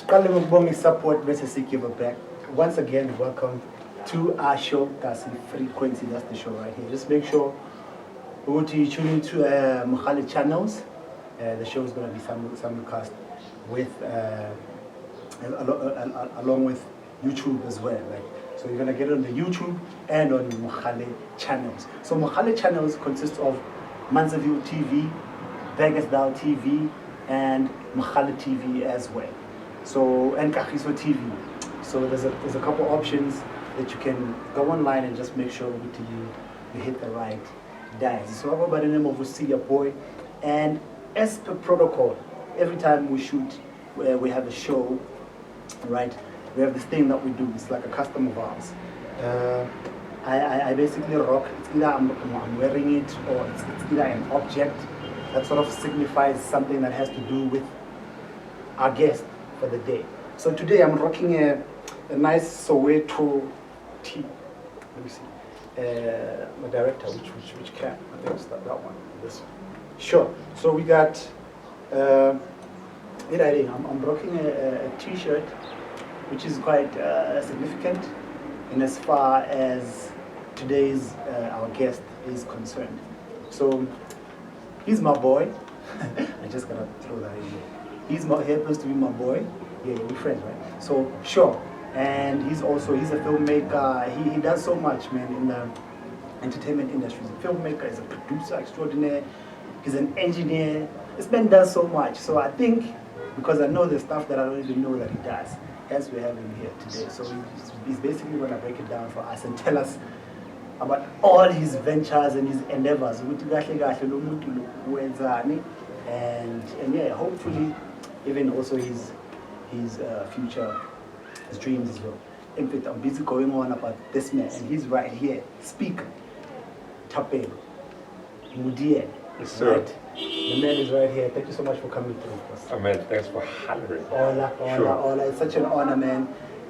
support versus give back. Once again, welcome to our show. That's the frequency. That's the show right here. Just make sure you tune into Mogale channels. The show is going to be simulcast with along with YouTube as well. So you're going to get it on the YouTube and on Mogale channels. So Mogale channels consist of Manzaview TV, Vegasdal TV, and Mogale TV as well. So, and Kagiso TV. So there's a couple options that you can go online and just make sure you hit the right dials. So I go by the name of Booi, and as per protocol, every time we shoot, we have a show, right? We have this thing that we do. It's like a custom of ours. I basically rock. It's either I'm wearing it, or it's either an object that sort of signifies something that has to do with our guest for the day. So today I'm rocking a nice Soweto tee. Let me see. My director, which can? I think it's that one. This one. Sure. So we got. I'm rocking a T-shirt, which is quite significant in as far as today's our guest is concerned. So he's my boy. I just gotta throw that in there. He happens to be my boy. Yeah, we're friends, right? So sure. And he's a filmmaker. He does so much, man, in the entertainment industry. He's a filmmaker, he's a producer extraordinaire, he's an engineer. This man does so much. So I think, because I know the stuff that I don't even know that he does, hence we have him here today. So he's basically going to break it down for us and tell us about all his ventures and his endeavors. And yeah, hopefully even also his future, his dreams as well. In fact, I'm busy going on about this man, and he's right here. SpeeKa, Tapelo, Mudie. Yes, sir. Right? The man is right here. Thank you so much for coming through. Oh man, thanks for hollering. Hola. It's such an honor, man.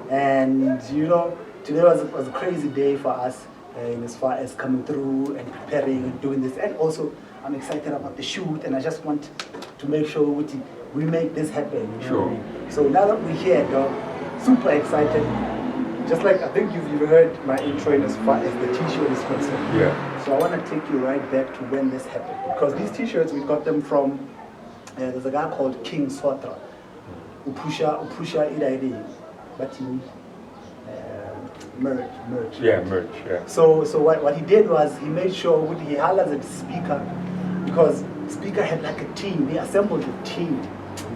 And you know, today was a crazy day for us, in as far as coming through and preparing and doing this. And also, I'm excited about the shoot, and I just want to make sure we make this happen. You know sure. What I mean? So now that we're here, dog, super excited. Just like I think you've heard my intro in as far as the T-shirt is concerned. Yeah. So I want to take you right back to when this happened, because these T-shirts we got them from. There's a guy called King SOTRA. Upusha idea, but merch. Yeah, merch. Yeah. So what he did was he made sure he highlighted at SpeeKa, because SpeeKa had like a team. He assembled a team,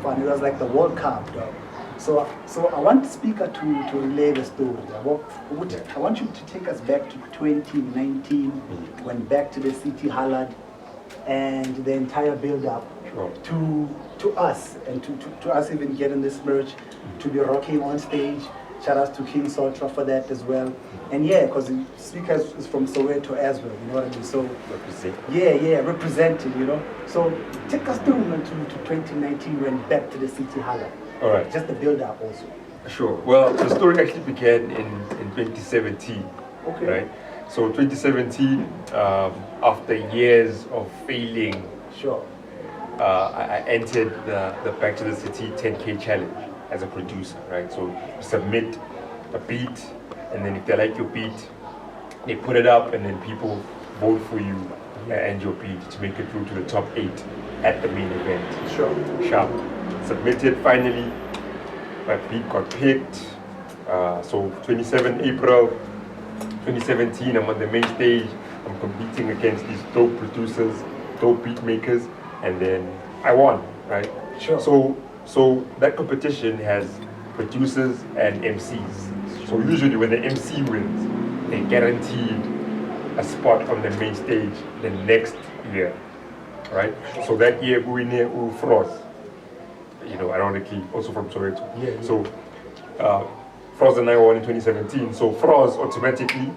and it was like the World Cup, dog. So I want SpeeKa to relay the story. I want you to take us back to 2019 when Back to the City hollered, and the entire build-up to us, and to us even getting this merch, to be rocking on stage. Shout out to King SOTRA for that as well. And yeah, because SpeeKa is from Soweto as well, you know what I mean? So represented, you know. So take us through to 2019 when Back to the City hollered. All right. Just the build-up also. Sure. Well, the story actually began in 2017. Okay. Right. So 2017, after years of failing, Sure. I entered the Back to the City 10K challenge as a producer. Right. So you submit a beat, and then if they like your beat, they put it up, and then people vote for you and your beat to make it through to the top 8 at the main event. Sure. Sharp. Submitted finally, my beat got picked. So 27 April 2017, I'm on the main stage. I'm competing against these dope producers, dope beat makers, and then I won, right? Sure. So that competition has producers and MCs. So usually when the MC wins, they guaranteed a spot on the main stage the next year, right? So that year we near Frost. You know, ironically, also from Soweto. Yeah. So, Frost and I won in 2017. So Frost automatically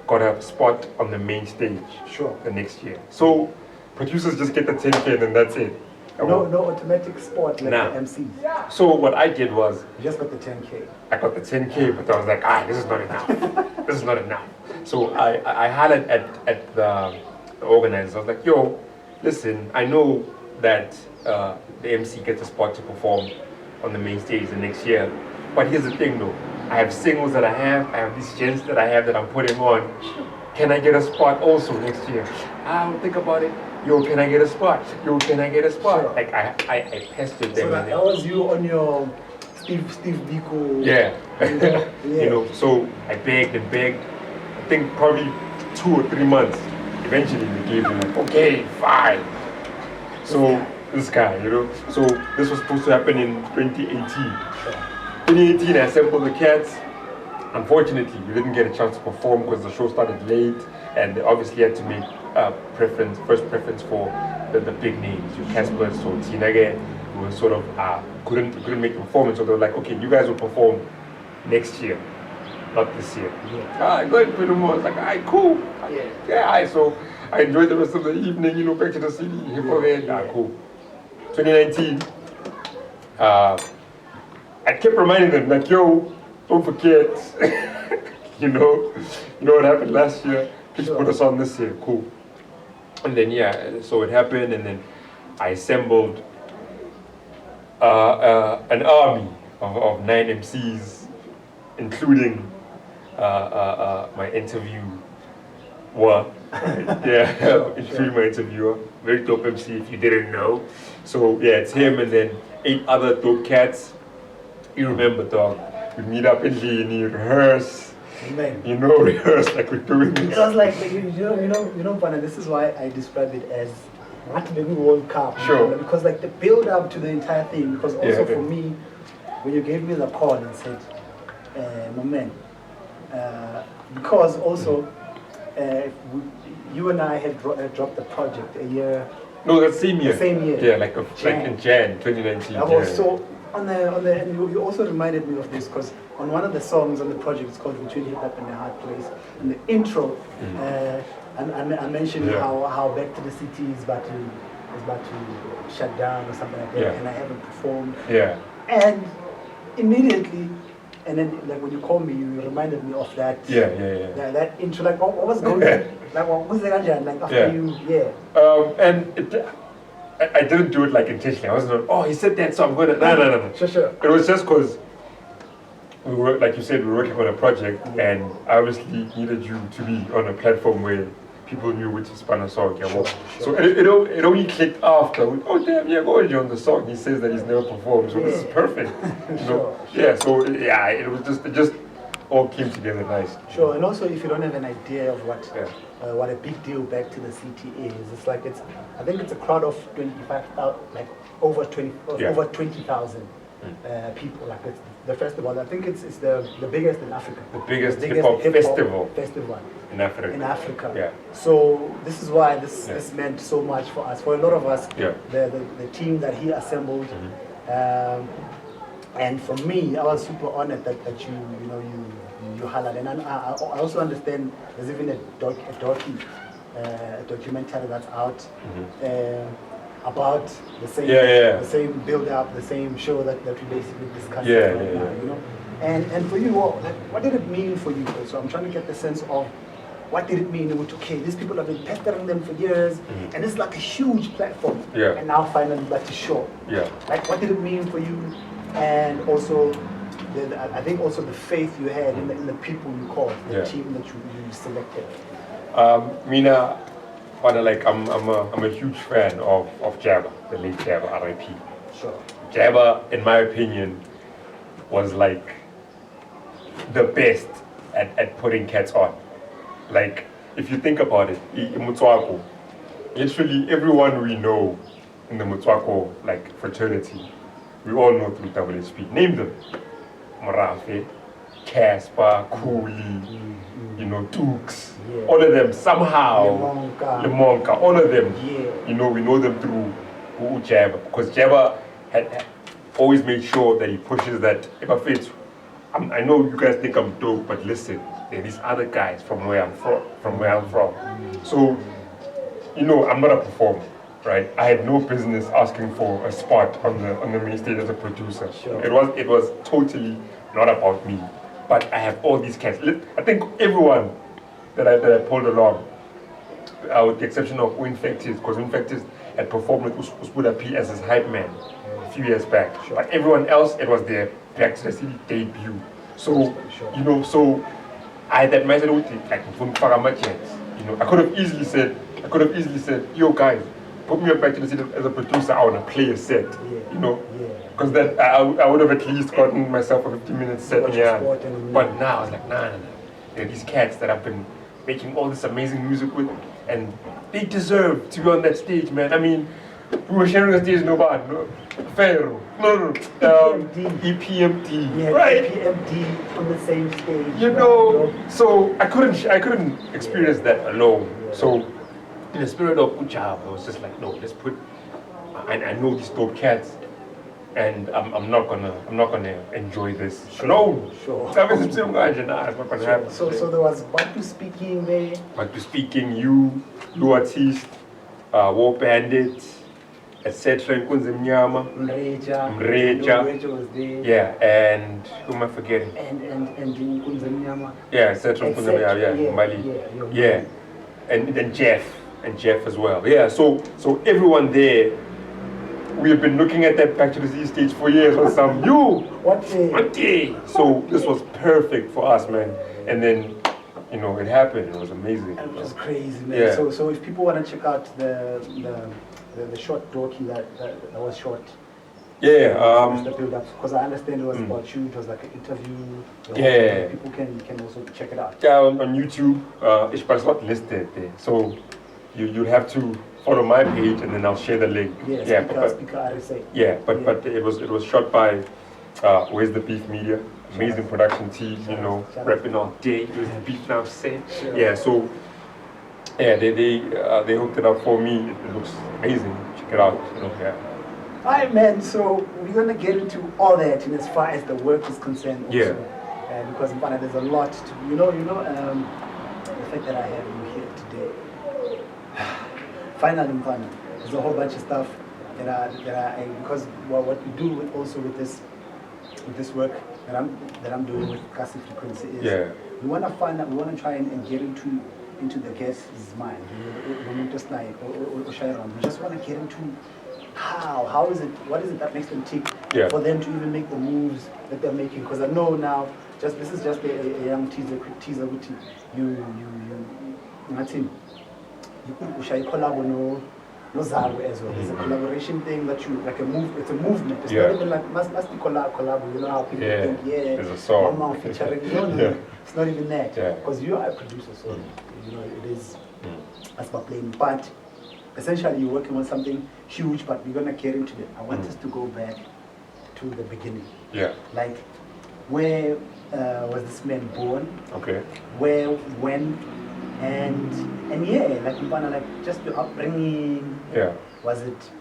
got a spot on the main stage. Sure. The next year. So producers just get the 10K and that's it. No automatic spot like Nah. the MC. So what I did was, You just got the 10K. I got the 10K, but I was like, this is not enough. This is not enough. So I hollered at the organizer. I was like, yo, listen, I know that the MC gets a spot to perform on the main stage the next year. But here's the thing though, I have singles that I have these gents that I have that I'm putting on. Can I get a spot also next year? I'll think about it. Yo, can I get a spot? Yo, can I get a spot? Sure. Like I pestered them. So that was you on your Steve Biko. Yeah. Yeah. You know, so I begged and begged. I think probably 2 or 3 months. Eventually they gave me like, okay, fine. So this guy, you know. So this was supposed to happen in 2018. 2018 I assembled the cats. Unfortunately, we didn't get a chance to perform because the show started late, and they obviously had to make first preference for the big names, your Caspers, so Tinage, who was sort of couldn't make the performance, so they were like, okay, you guys will perform next year, not this year. I go ahead, I was like, alright, cool. Yeah, so I enjoyed the rest of the evening, you know, back to the city, hip hop, cool. 2019, I kept reminding them, like, yo, don't forget, you know what happened last year, please put us on this year, cool. And then so it happened, and then I assembled an army of 9 MCs, including my interviewer. Including my interviewer, very dope MC if you didn't know. So yeah, it's him and then 8 other dope cats. You remember, dog? We meet up in Lini, rehearse. Amen. You know, rehearse like we're doing this. It was like, you know, Pana, this is why I describe it as what the World Cup. Sure. Because like the build up to the entire thing, because also for me, when you gave me the call and said, my man, because also you and I had dropped the project a year. No, that same year. The same year. Yeah, like in Jan 2019. I was so on the and you also reminded me of this because on one of the songs on the project, it's called Between Hip Hop and a Hard Place. In the intro, I mentioned how Back to the City is about to shut down or something like that, and I haven't performed. Yeah. And immediately, and then like when you called me, you reminded me of that. That intro, like what was going on? Like what was the like after you? And I didn't do it like intentionally. I wasn't like, oh, he said that, so I'm gonna. No. Sure. It was just because we were, like you said, we were working on a project, and I obviously needed you to be on a platform where people knew which Spanish song. So it only clicked after. Oh damn, go on the song. He says that he's never performed, so this is perfect. You know? It just all came together nice. Sure, and also if you don't have an idea of what a big deal Back to the City is, it's like I think it's a crowd of 25,000, like over 20,000 people. Like it's the festival. I think it's the biggest in Africa. The biggest hip hop festival in Africa. In Africa. Yeah. So this is why this meant so much for us. For a lot of us, the team that he assembled. And for me, I was super honored that you highlighted. And I also understand there's even a documentary that's out about the same build up, the same show that we basically discussed right now. You know? And for you, what did it mean for you? So I'm trying to get the sense of what did it mean? Okay, these people have been pestering them for years, and it's like a huge platform. And now finally like a show. Like what did it mean for you? And also, I think also the faith you had in the people you called, the team that you selected. Mina, I'm a huge fan of Jabba, the late Jabba, R.I.P. Sure. Jabba, in my opinion, was like the best at putting cats on. Like, if you think about it, in Motswako, literally everyone we know in the Motswako fraternity, we all know through WHP. Name them. Morafe, Casper, Cooley, Dukes. All of them somehow. Lemonka, all of them. We know them through Jabba. Because Jabba had always made sure that he pushes that. If I fit, I know you guys think I'm dope, but listen, there are these other guys from where I'm from. So, I'm not a performer. Right, I had no business asking for a spot on the main stage as a producer. Sure. It was totally not about me. But I have all these cats. I think everyone that I pulled along with the exception of Infected, because Infected had performed with Usbuda P as his hype man a few years back. Sure. But everyone else, it was their Back to the City debut. So, Sure. you know, so I had that mindset with it, like, you know, I could have easily said, yo guys, put me up Back to the City as a producer, I want to play a set, you know, because that I would have at least gotten myself a 15-minute set, yeah. But now I was like, nah. There are these cats that I've been making all this amazing music with, and they deserve to be on that stage, man. I mean, we were sharing the stage, no, Pharaoh, EPMD, Yeah, right? EPMD on the same stage. You know, so I couldn't experience that alone. So in the spirit of Jabba, I was just like, no, let's put. I know these dope cats, and I'm not gonna enjoy this alone. Sure. It's not gonna happen. So there was Bantu speaking there. Bantu speaking, you artist, War Bandit, etc. Mnyama. Mreja was there. Yeah, and who am I forgetting? And Mnyama. Yeah, etc. Mali. Yeah. And then Jeff as well. Yeah, so everyone there, we have been looking at that Back to the City stage for years on some What day? So this was perfect for us, man. And then, you know, it happened. It was amazing. It was crazy, man. Yeah. So if people want to check out the short docu that was short. Yeah. The build up, because I understand it was about you. It was like an interview. Yeah. People can also check it out. Yeah, on YouTube, it's not listed there. So you have to follow my page, and then I'll share the link. Yeah, SpeeKa RSA. Yeah, but it was shot by Where's the Beef Media, amazing production team, you know, rapping all day. Where's the Beef now say? Sure. Yeah, so yeah, they hooked it up for me. It looks amazing. Check it out. You know, yeah. Alright, man. So we're gonna get into all that, and as far as the work is concerned, also. Yeah. Because in fact, there's a lot to the fact that I have you here today. Finally, there's a whole bunch of stuff that because what we do with this work that I'm doing with Kasi Frequency is we want to try and get into the guest's mind. We just want to get into how is it, what is it that makes them tick for them to even make the moves that they're making. Because I know now, this is just a young teaser with Martin. You shall collab no Zakwe as well. It's a collaboration thing that you like it's a movement. It's not even like must be collab. You know how people think, there's a song. One man featuring. No. It's not even that. Because you are a producer, so you know it is that's my playing. But essentially you're working on something huge, but we're gonna get into it. I want us to go back to the beginning. Yeah. Like where was this man born? Okay. Where, when, and like just your upbringing. Yeah. Was it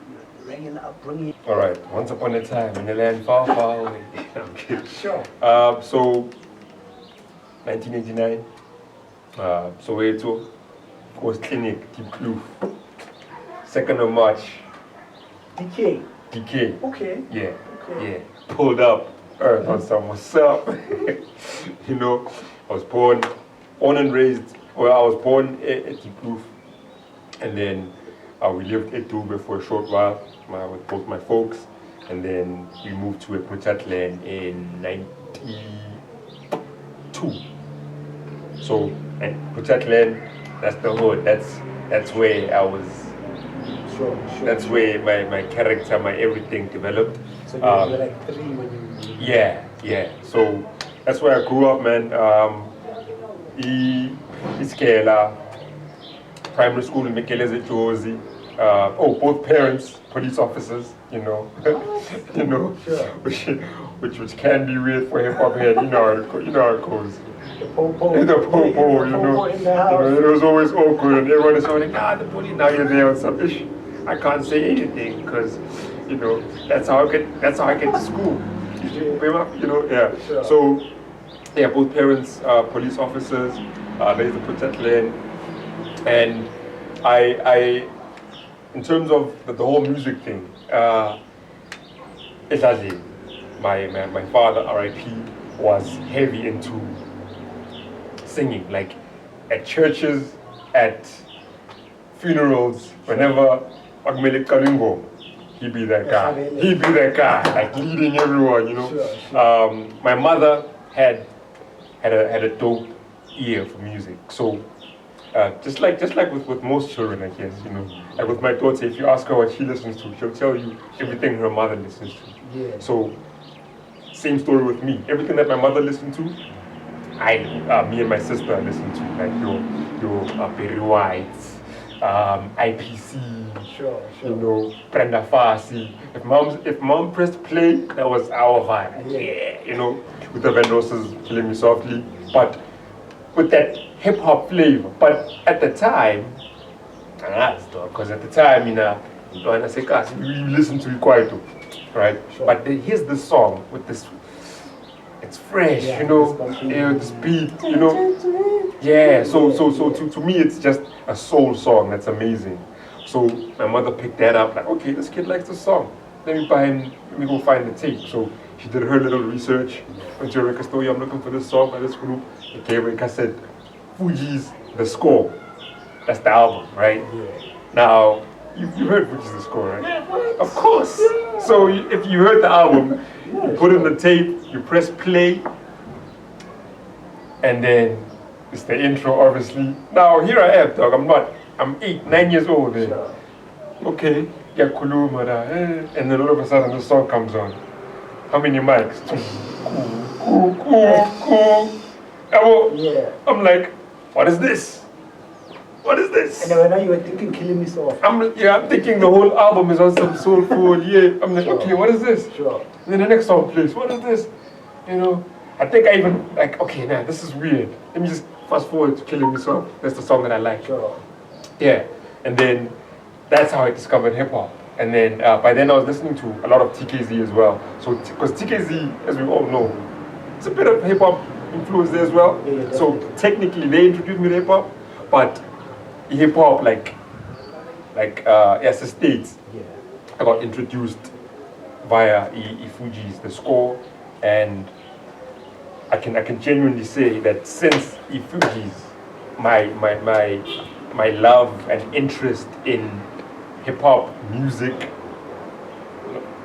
ringing upbringing? All right. Once upon a time in a land far, far away. I'm kidding. Sure. So 1989, Soweto, Coast Clinic, Deep Kloof. 2nd of March. DK. Okay. Yeah. Pulled up, earth on some what's up. You know, I was born and raised. Well, I was born at Deep Kloof, and then we lived at Dube for a short while with both my folks, and then we moved to a Putatland in '92. So at Putatland, that's the hood. That's where I was. Sure. That's where my character, my everything developed. So you were like 3 when you... Yeah. So that's where I grew up, man. Iskela, primary school in Mikeleze, Jozi. Both parents, police officers, you know. You know, sure. which can be weird for hip hop head, you know how it goes. The po-po. You know. In the house. It was always awkward, and everyone is like, the police, now you're there on some issue. I can't say anything because, you know, that's how I get to school. You know, yeah. Sure. So, yeah, both parents are police officers. They used to put that lane, and I, in terms of the whole music thing, exactly. My father, R.I.P., was heavy into singing, like at churches, at funerals, whenever Agmele Kalingo, he'd be that guy. He'd be that guy, like leading everyone, you know. Sure. My mother had a dope ear for music, so just like with most children, I guess, you know. Like with my daughter, if you ask her what she listens to, she'll tell you everything her mother listens to. Yeah. So same story with me. Everything that my mother listened to, me and my sister listened to, like your Barry White, IPC, Sure. you know, Brenda Fassie. If mom pressed play, that was our vibe. Yeah, you know, with the Van Roses Killing Me Softly, but with that hip hop flavor. But at the time, because at the time, you know, we listen to Kwaito, right? Sure. But here's the song with this. It's fresh, Yeah, you know, this beat, you know. Yeah, so to me, it's just a soul song that's amazing. So my mother picked that up, like, okay, this kid likes the song. Let me go find the tape. So she did her little research. Went to a record store, I'm looking for this song by this group. It came with a cassette, Fuji's The Score. That's the album, right? Yeah. Now, you heard Fuji's The Score, right? Yeah, of course. Yeah. So if you heard the album, you put in the tape, you press play, and then it's the intro, obviously. Now, here I am, dog. I'm 8, 9 years old. Eh? Sure. Okay, and then all of a sudden the song comes on. How many mics? Cool. Yeah. I'm like, what is this? What is this? And then now you were thinking Killing Me Soft. I'm thinking the whole album is on some soulful, yeah. I'm like, Sure. okay, what is this? Sure. And then the next song plays, what is this? You know, I think I even, like, okay, nah, this is weird. Let me just fast forward to Killing Me Soft. That's the song that I like. Sure. Yeah, and then that's how I discovered hip hop. And then by then I was listening to a lot of TKZ as well. So, because TKZ, as we all know, it's a bit of hip hop influence there as well. Yeah, so technically they introduced me to hip hop, but hip hop as a state, Yeah. I got introduced via Fuji's The Score, and I can genuinely say that since Fuji's, my love and interest in hip hop music,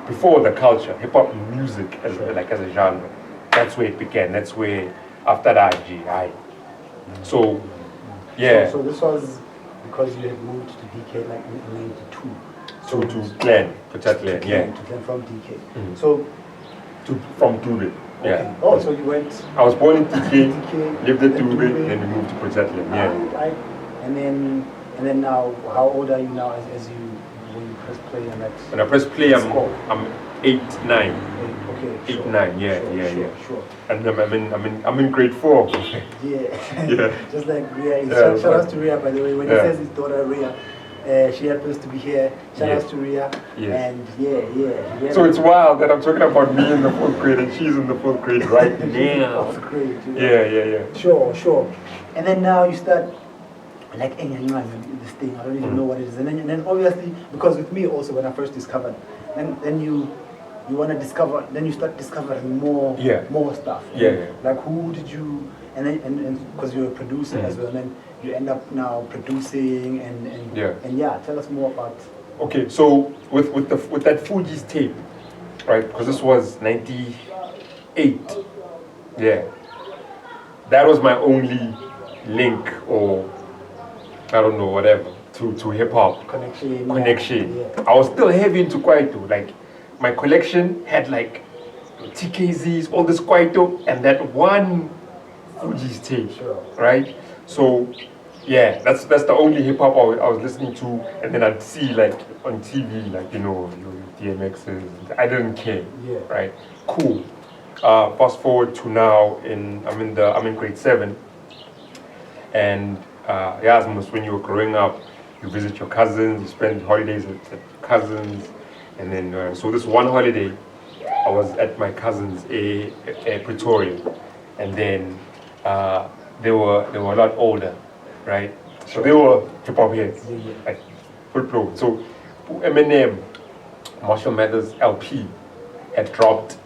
before the culture, hip hop music as a genre, that's where it began. That's where after that So yeah. So this was because you had moved to DK like in '92. To Clan, Clan, yeah. To Clan from DK. Mm. So from Dube. Yeah. Okay. Oh, so you went. I was born in DK, lived at Dube, Dube. then we moved to Clan. Yeah. Right. And then now, how old are you now as you when you press play on that? When I press play, I'm 8, 9. Okay. 8, Sure. 9. Yeah. Sure. And I'm in grade 4. Yeah. Yeah. Just like Ria. Yeah, Shout out to Ria, by the way. When he Yeah. says his daughter Ria, she happens to be here. Shout out to Ria. Yes. And yeah. So it's wild that I'm talking about me in the 4th grade and she's in the 4th grade right now. 4th grade. Yeah. Sure. And then now you start like, hey, you know, this thing, I don't even know what it is. And then obviously, because with me also, when I first discovered, then you want to discover, then you start discovering more stuff. Yeah. Like who did you, and because you're a producer as well, and then you end up now producing and tell us more about. Okay, so with that Fuji's tape, right? Because this was '98. Yeah. That was my only link, or I don't know, whatever, to hip hop connection. Yeah. I was still heavy into Kwaito. Like my collection had like TKZs, all this Kwaito, and that one Fuji's tape, right? So yeah, that's the only hip hop I was listening to, and then I'd see like on TV, like your DMXs. I didn't care, right? Cool. Fast forward to now, I'm in grade 7, and Yasmus, when you were growing up, you visit your cousins, you spend holidays at cousins, and then so this one holiday, I was at my cousins in Pretoria, and then they were a lot older, right? So they were hip hop heads, like full pro. So Eminem, Marshall Mathers LP had dropped.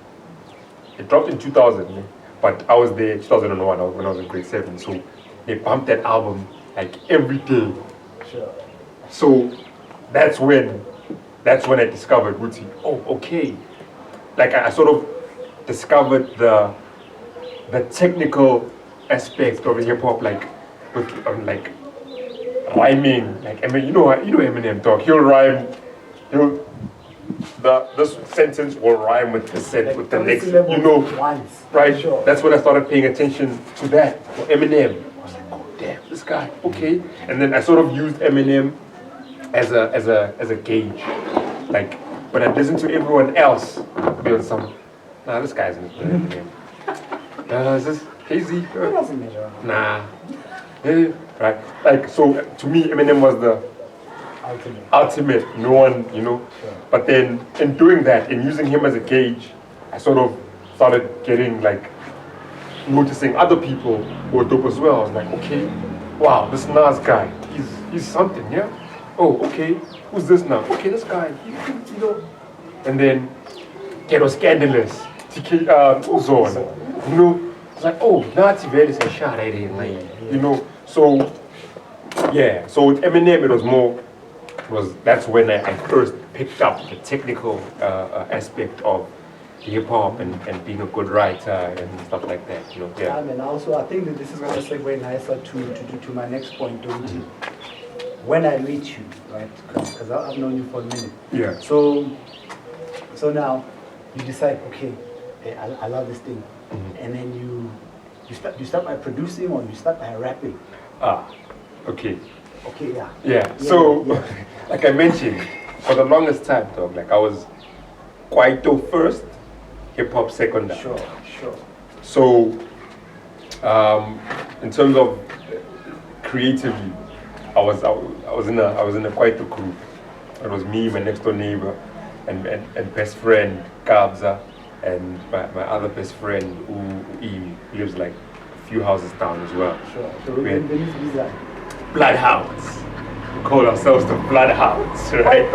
It dropped in 2000, but I was there 2001 when I was in grade 7. So they pumped that album like every day. So that's when I discovered Gucci. Oh, okay. Like I sort of discovered the technical aspect of hip hop, like with like rhyming. Like I mean, you know Eminem talk. He'll rhyme. This sentence will rhyme with the with the next. You know, right? Sure. That's when I started paying attention to that. For Eminem, I was like, oh damn, this guy. Okay. And then I sort of used Eminem as a gauge. Like, but I listened to everyone else. Be on some. Nah, this guy's not Eminem. Is this hazy? Nah. Yeah, right. Like, so to me, Eminem was the ultimate. No one, you know. Sure. But then, in doing that, in using him as a gauge, I sort of started getting like noticing other people who were dope as well. I was like, okay, wow, this Nas guy, he's something, yeah. Oh, okay, who's this now? Okay, this guy, you know. And then Ghetto Scandalous, TK Uzon, you know. It's like, oh, Nazi very is a shot I didn't like, you know. So yeah, so with Eminem it that's when I first picked up the technical aspect of hip hop and being a good writer and stuff like that, you know. Yeah. And also I think that this is going to segue nicer to my next point, don't you? When I meet you, right? Because I've known you for a minute. Yeah. So now you decide, okay, I love this thing, and then you start by producing or you start by rapping. Okay. Okay, yeah. Yeah. So, like I mentioned, for the longest time, dog, like I was Kwaito first, hip hop second. Sure. So, in terms of creatively, I was in a Kwaito crew. It was me, my next door neighbor, and best friend Kabza, and my other best friend who lives like a few houses down as well. Sure. So we can use that. Bloodhounds. We call ourselves the Bloodhounds, right?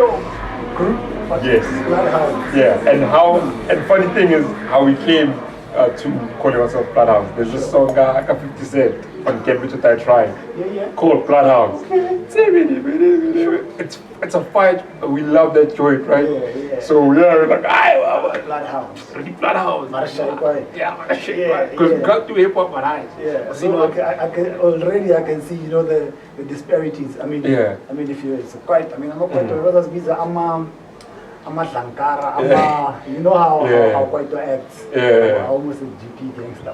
Yes. Bloodhounds. Yeah. And funny thing is how we came to calling ourselves Bloodhounds. There's this song Aka 50 Cent on Get Rich or Die Trying called Bloodhounds. It's a fight. We love that joint, right? Yeah. So we're like, Bloodhounds. Bloodhounds. Yeah, because we can't do hip hop but eyes. Yeah. So I can see, you know, the disparities. I mean, if you it's quite. I mean, I'm not quite brothers. I'm a Shankara. You know how Kwaito acts. Yeah. Almost a GP gangster.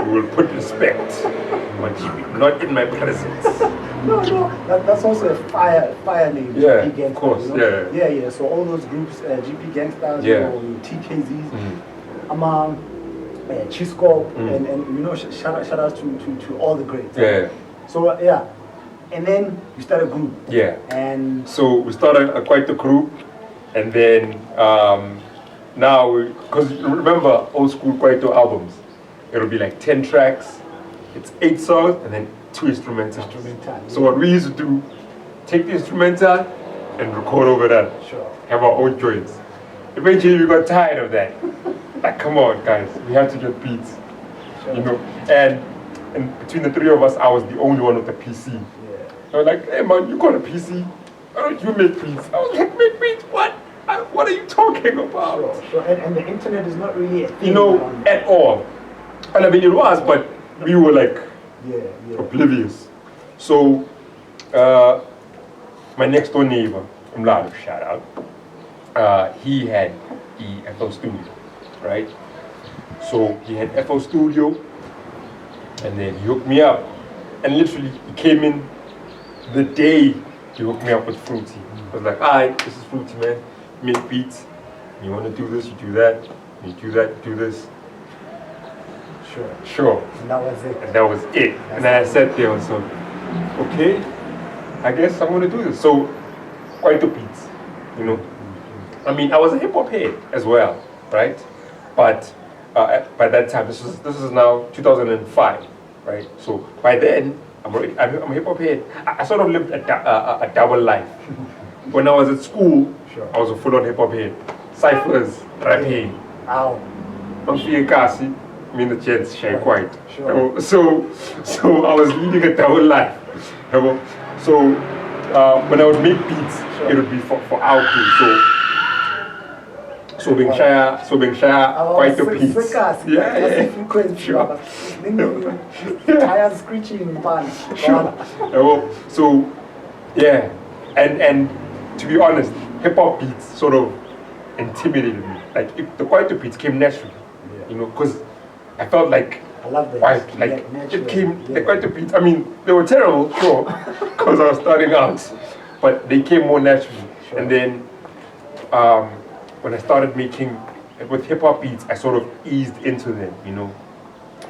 We will put respect on GP, not in my presence. No. That's also a fire name. Yeah, GP gangster, of course. You know? Yeah. Yeah. So all those groups, GP gangsters, Yeah. you know, TKZs, Chisco, and you know, shout out to all the greats. Yeah. So and then we started a group. Yeah. And so we started quite a crew, and then now because remember old school Kwaito albums, it'll be like 10 tracks, it's 8 songs, and then 2 instrumental. So what we used to do, take the instrumental and record over that. Sure. Have our own joints. Eventually we got tired of that. Like, come on guys, we have to get beats. Sure. You know, and between the 3 of us, I was the only one with a PC. They were like, hey man, you got a PC? Why don't you make beats? I was like, make beats? What? What are you talking about? Sure. And the internet is not really a thing. You know, at all. And I mean, it was, but we were like oblivious. So, my next door neighbor, Mlado, shout out, he had the FL Studio, right? So he had FL Studio, and then he hooked me up, and literally he came in the day he hooked me up with Fruity. I was like, alright, this is Fruity, man. Make beats. You want to do this, you do that. You do that, you do this. Sure. And that was it. And that was it. And then I sat there and said, okay, I guess I'm going to do this. So, quite a beats, you know. I mean, I was a hip hop head as well, right? But by that time, this is now 2005, right? So by then, I'm a hip hop head. I sort of lived a double life. When I was at school, I was a full-on hip hop head. CYPHERS, rapping. Ow. I'm SpeeKa, I mean the chance, shy quiet. Sure. So I was leading a double life. So when I would make beats, it would be for our crew. So being shy, quite a piece. Yeah. Sure. Tires screeching in the Sure. So, yeah, and to be honest, hip hop beats sort of intimidated me. Like the quieter beats came naturally, you know, because I felt like I love that. quiet, like it came. The quieter beats. I mean, they were terrible, sure, because I was starting out, but they came more naturally. Sure. And then when I started making with hip hop beats, I sort of eased into them, you know,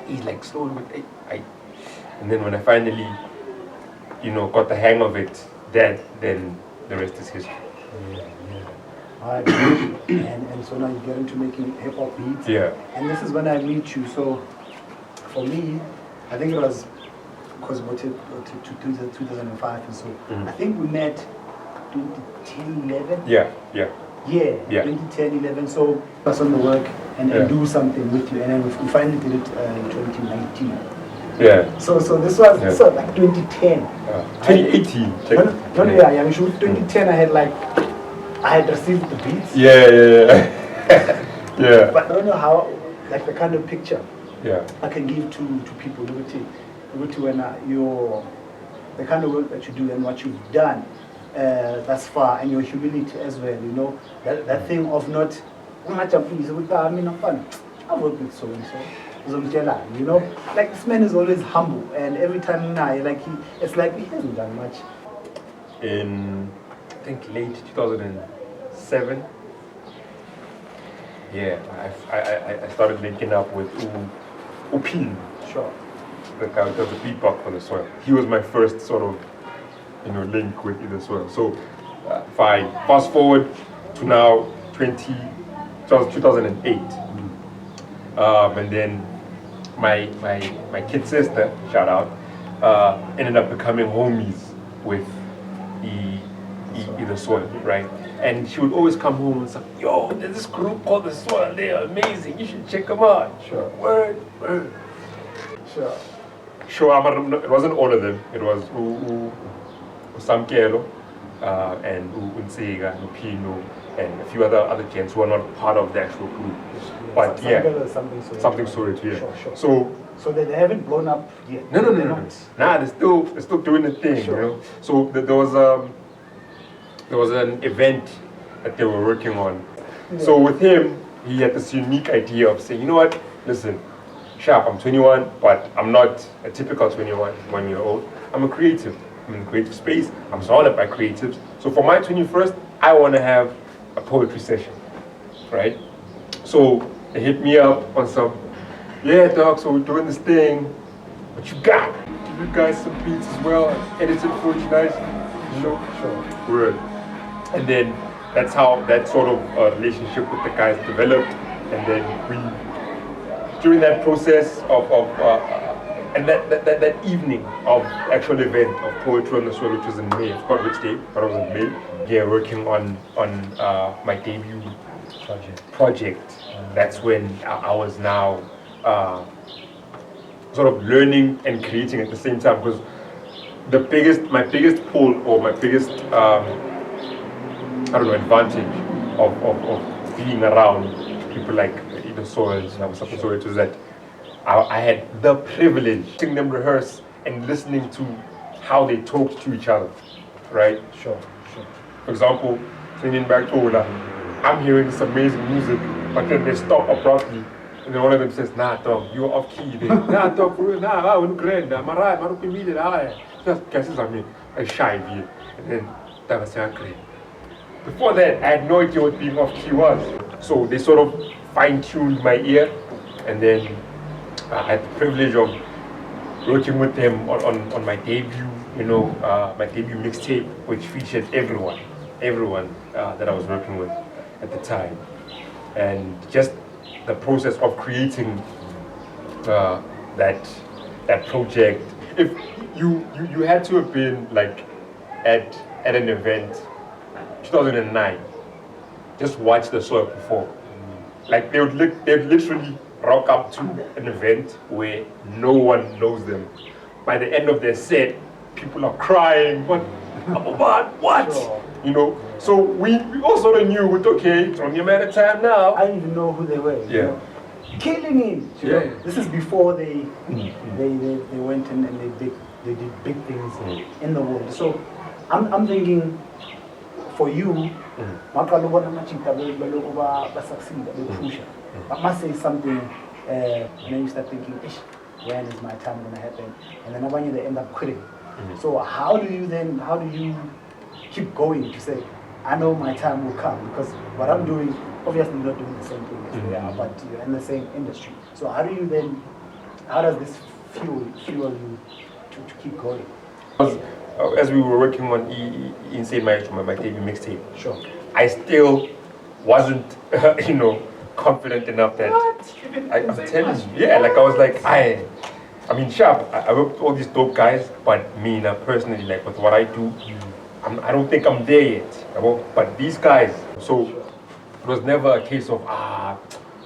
eased like slowly with and then when I finally, you know, got the hang of it, then the rest is history. Alright, and so now you get into making hip hop beats. Yeah. And this is when I meet you. So for me, I think it was because we to 2005, and so I think we met 2010, 11. Yeah. 2010, 11. So pass on the work and do something with you, and then we finally did it in 2019. Yeah. So this was so like 2010. 2018. I'm sure 2010 I had received the beats. Yeah. But I don't know how, like the kind of picture Yeah. I can give to people, when the kind of work that you do and what you've done thus far, and your humility as well, you know, that thing of not, I've worked with so and so. You know, like this man is always humble, and every time it's like he hasn't done much. In I think late 2007, yeah, I started linking up with Upin. Sure. The guy who does the beatbox for the soil. He was my first sort of, you know, link with the soil. So if I fast forward to now 2008, and then my kid sister, shout out, ended up becoming homies with the soil, right? And she would always come home and say, yo, there's this group called the Soil, they're amazing, you should check them out. Sure. Word. Sure, it wasn't all of them. It was Samkelo and Unsega, Pino, and a few other gents who are not part of the actual group. But something Soweto, yeah. Sure. So they haven't blown up yet. No. Nah, they're still doing the thing, you know. So there was an event that they were working on. Yeah. So with him, he had this unique idea of saying, you know what, listen, Sharp, I'm 21, but I'm not a typical 21-year-old. I'm a creative. I'm in the creative space. I'm surrounded by creatives. So for my 21st, I want to have a poetry session, right? So they hit me up on some, yeah, dog, so we're doing this thing. What you got? Give you guys some beats as well. Edit it for you guys. Sure. Word. And then that's how that sort of relationship with the guys developed. And then during that process and that evening of actual event of poetry on the soil, which was in May, I forgot which day, but it was in May. Yeah, working on my debut project. That's when I was now sort of learning and creating at the same time, because my biggest pull, or my biggest advantage of being around people like the Soils and Motswako was that I had the privilege of seeing them rehearse and listening to how they talked to each other, right? Sure. For example, singing back to Ola, I'm hearing this amazing music, but then they stop abruptly, and then one of them says, nah, dog, you're off key there. Nah, dog, for real, nah, I'm grand, I'm alright, I'm just guesses on me, I shy here. And then that was great. Before that, I had no idea what being off key was. So they sort of fine-tuned my ear, and then I had the privilege of working with them on my debut, my debut mixtape, which featured everyone that I was working with at the time. And just the process of creating that project. If you had to have been like at an event, 2009, just watch the Soil perform. Like they'd literally rock up to an event where no one knows them. By the end of their set, people are crying. What What? Sure. You know, so we all sort of knew, okay, it's only a matter of time now. I didn't even know who they were. Yeah. You know? Killing it. You know? This is before they went in and they did big things in the world. So I'm thinking for you, I must say something, and then you start thinking, when is my time going to happen? And then they end up quitting. So how do you keep going to say, I know my time will come? Because what I'm doing, obviously not doing the same thing as they are, but you're in the same industry. So how does this fuel you to keep going? As we were working on Insane Marriage, my debut mixtape, Sure. I still wasn't, confident enough that I'm telling you, like I was like, I mean, sharp. I work with all these dope guys, but me, personally, like with what I do, I don't think I'm there yet. But these guys, so it was never a case of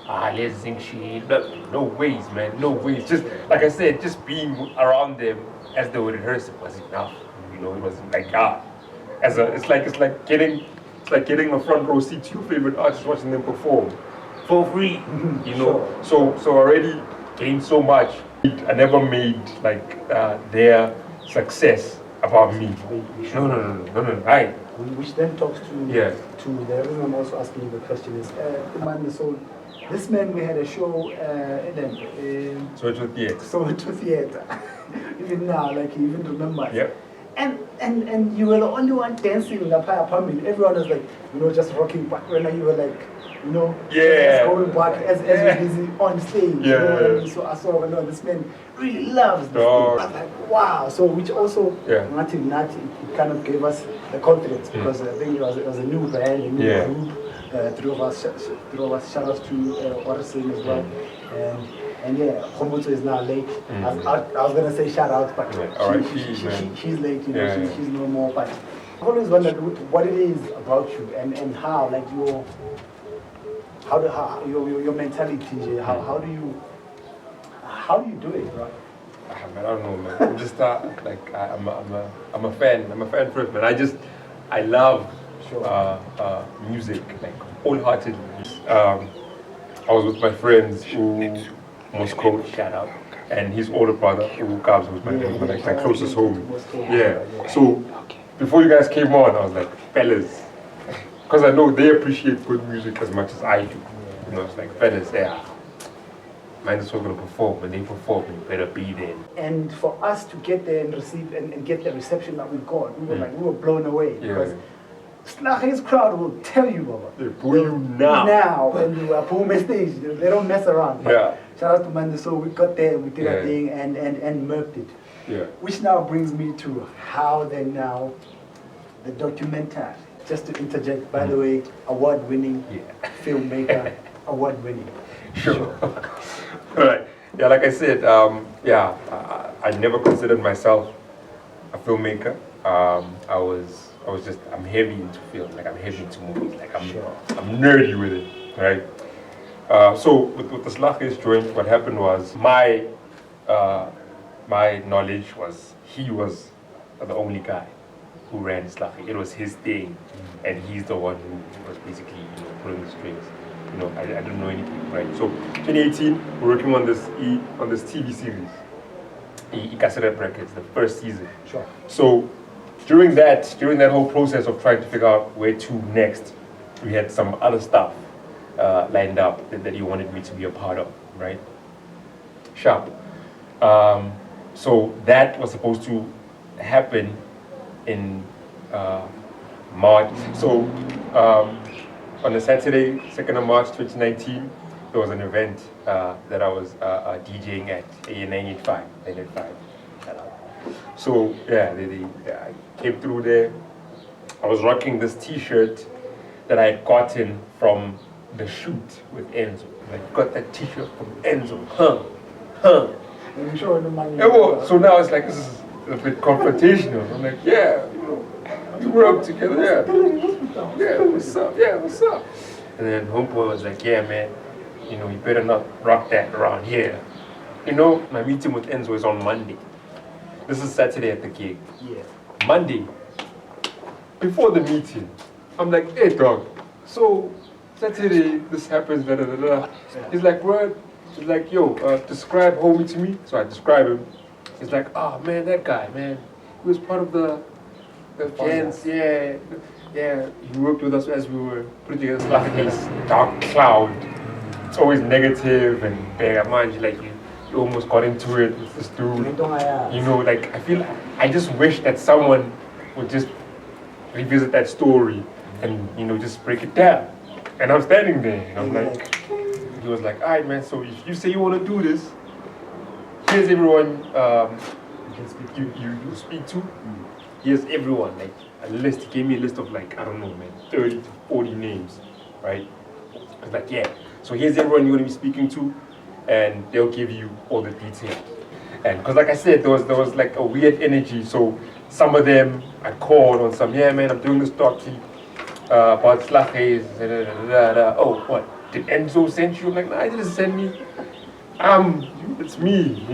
let's sing shit. No ways, man, no ways. Just like I said, just being around them as they were rehearsing was enough. It was like it's like getting a front row seat to your favorite artists, watching them perform for free. So already gained so much. I never made their success about me. No. Which then talks to the reason I'm also asking you the question is, so this man, we had a show in Soweto Theatre. Even now, like he even remembers. Yep. And you were the only one dancing in the apartment. Everyone was like, just rocking back. When you were like, just going back as we're busy on stage. So I saw, this man really loves this thing. I was like, wow. So which also, it kind of gave us the confidence because I think it was a new band, a new group. Three of us, shout outs to Orson as well. And Khomutso is now late. I was going to say shout out, but she's late, she's no more. But I've always wondered what it is about you and how, like your mentality, how do you do it, right? Man, I don't know, man. I'm just I'm a fan. I'm a fan first, man. I love music, like wholeheartedly. I was with my friends who Motswako, shout out, and his older brother who Gabs was my closest homie. So before you guys came on, I was like, fellas, because I know they appreciate good music as much as I do. It's like, fellas, man is going to perform. When they perform, you better be there. And for us to get there and receive and get the reception that we got, we were blown away because SLAGHUIS crowd will tell you, Baba. They pull you now. When you are performing stage, they don't mess around. Shout out to Mande, so we got there, we did our thing and murked it. Which now brings me to how then now the documentary. Just to interject, by the way, award-winning filmmaker, award-winning. Sure. All right. Yeah, like I said, I never considered myself a filmmaker. I'm heavy into film, like I'm heavy into movies, like I'm nerdy with it, right? So with the SLAGHUIS joint, what happened was my knowledge was he was the only guy who ran SLAGHUIS. It was his thing, and he's the one who was basically pulling the strings. I didn't know anything, right? So 2018, we're working on this TV series, Ikasered Records, the first season. So during that whole process of trying to figure out where to next, we had some other stuff lined up that he wanted me to be a part of, right? Sharp. So that was supposed to happen in March. So on a Saturday, 2nd of March 2019, there was an event that I was DJing at A985. So they came through there. I was rocking this T-shirt that I had gotten from the shoot with Enzo. I got that T-shirt from Enzo. So now it's like, this is a bit confrontational. I'm like, we work together, what's up? And then homeboy was like, man, you better not rock that around here. My meeting with Enzo is on Monday. This is Saturday at the gig. Monday, before the meeting, I'm like, hey dog, so Saturday this happens, da da da da. He's like, what? He's like, yo, describe homie to me. So I describe him. He's like, oh man, that guy, man, he was part of the gents, yeah. He worked with us as we were putting together this dark cloud. It's always negative and bad. Man, like you almost got into it with this dude. You know, like I just wish that someone would just revisit that story and just break it down. And I'm standing there and I'm like, he was like, all right man, so if you say you want to do this, here's everyone you speak to. Here's everyone, like a list. He gave me a list of like, I don't know man, 30 to 40 names, right? I was like, yeah, so here's everyone you're going to be speaking to and they'll give you all the details. And because like I said, there was like a weird energy, so some of them I called on some, yeah man, I'm doing this document about SLAGHUIS, oh what, did Enzo send you? I'm like, nah, he didn't send me. It's me,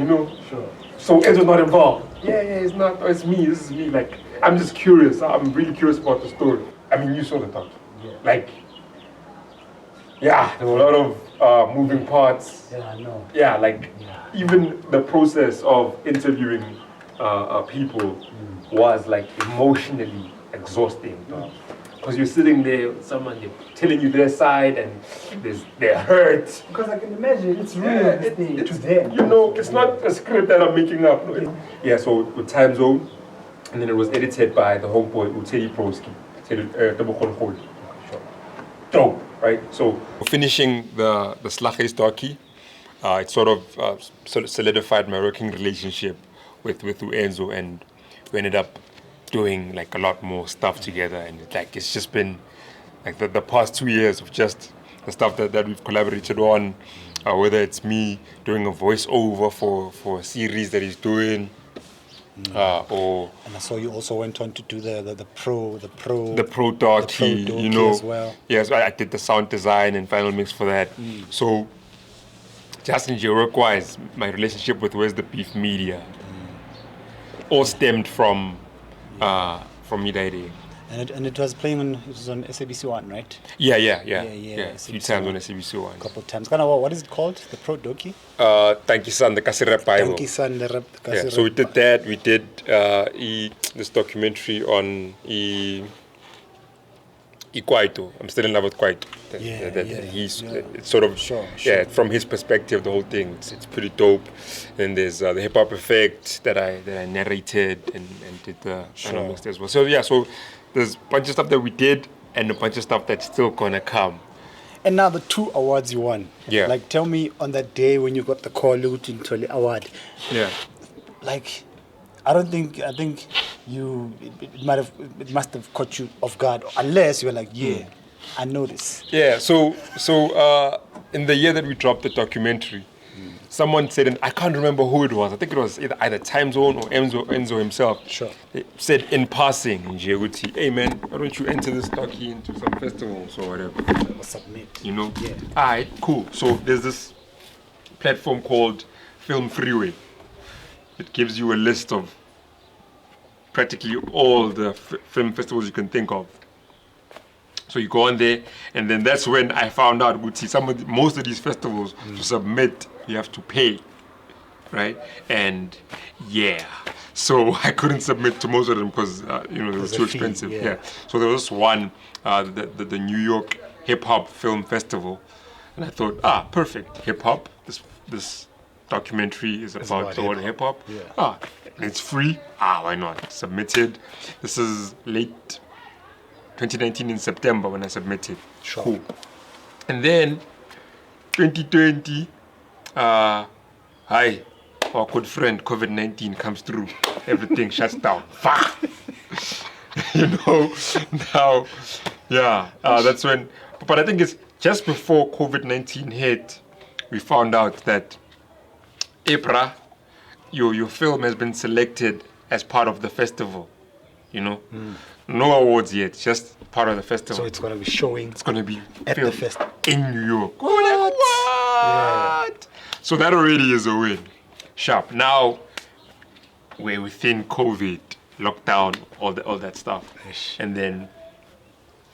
Sure. So Enzo's not involved. Yeah, it's not, it's me, this is me. Like, I'm just curious, I'm really curious about the story. I mean, you saw the document. Yeah. Like, yeah, there were a lot of moving parts. Yeah, I know. Yeah, like, even the process of interviewing people was like emotionally exhausting. Because you're sitting there with someone, they're telling you their side and they're hurt. Because I can imagine it's real to them. It's not a script that I'm making up. No, yeah, so with Time Zone, and then it was edited by the homeboy, Uteli Proski. Dope, right? So finishing the SLAGHUIS docu, it sort of solidified my working relationship with Enzo, and we ended up doing like a lot more stuff together, and it's just been like the past 2 years of just the stuff that we've collaborated on, whether it's me doing a voiceover for a series that he's doing, or and I saw you also went on to do the pro docu, as well. Yes, I did the sound design and final mix for that. So just in work-wise, my relationship with Where's the Beef Media all stemmed from Midai. And it was playing on SABC One, right? Yeah. A few times on SABC One. A couple of times. What is it called? The Pro Doki? Thank you, son. The Kasirap Bible. Thank you, son. The rap. Yeah. So we did that. We did this documentary on Kwaito. I'm still in love with Kwaito. It's sort of sure. From his perspective, the whole thing. It's pretty dope. And there's the Hip Hop Effect that I narrated and did the final mix as well. So so there's a bunch of stuff that we did and a bunch of stuff that's still gonna come. And now the 2 awards you won. Yeah. Like, tell me on that day when you got the Call Toli award. Yeah. Like, I think it must have caught you off guard, unless you were like, I know this. Yeah. So in the year that we dropped the documentary, someone said, and I can't remember who it was. I think it was either Time Zone or Enzo himself. Sure. They said in passing in Djibouti, hey man, why don't you enter this docu into some festivals or whatever? Or submit. Yeah. All right, cool. So there's this platform called Film Freeway. It gives you a list of practically all the film festivals you can think of. So you go on there, and then that's when I found out, most of these festivals, to submit, you have to pay, right? And so I couldn't submit to most of them because they were too expensive. Yeah. So there was one, the New York Hip Hop Film Festival, and I thought, perfect, hip hop. This documentary is about all the hip hop. Yeah. It's free. Why not? Submitted. This is late 2019 in September when I submitted. Sure. Cool. And then 2020, our good friend COVID-19 comes through. Everything shuts down. Now, that's when. But I think it's just before COVID-19 hit, we found out that April, your film has been selected as part of the festival. No awards yet, just part of the festival. So it's going to be showing. It's going to be at the festival in New York. We're like, what? Yeah. So that already is a win. Sharp. Now we're within COVID. lockdown, all that stuff. And then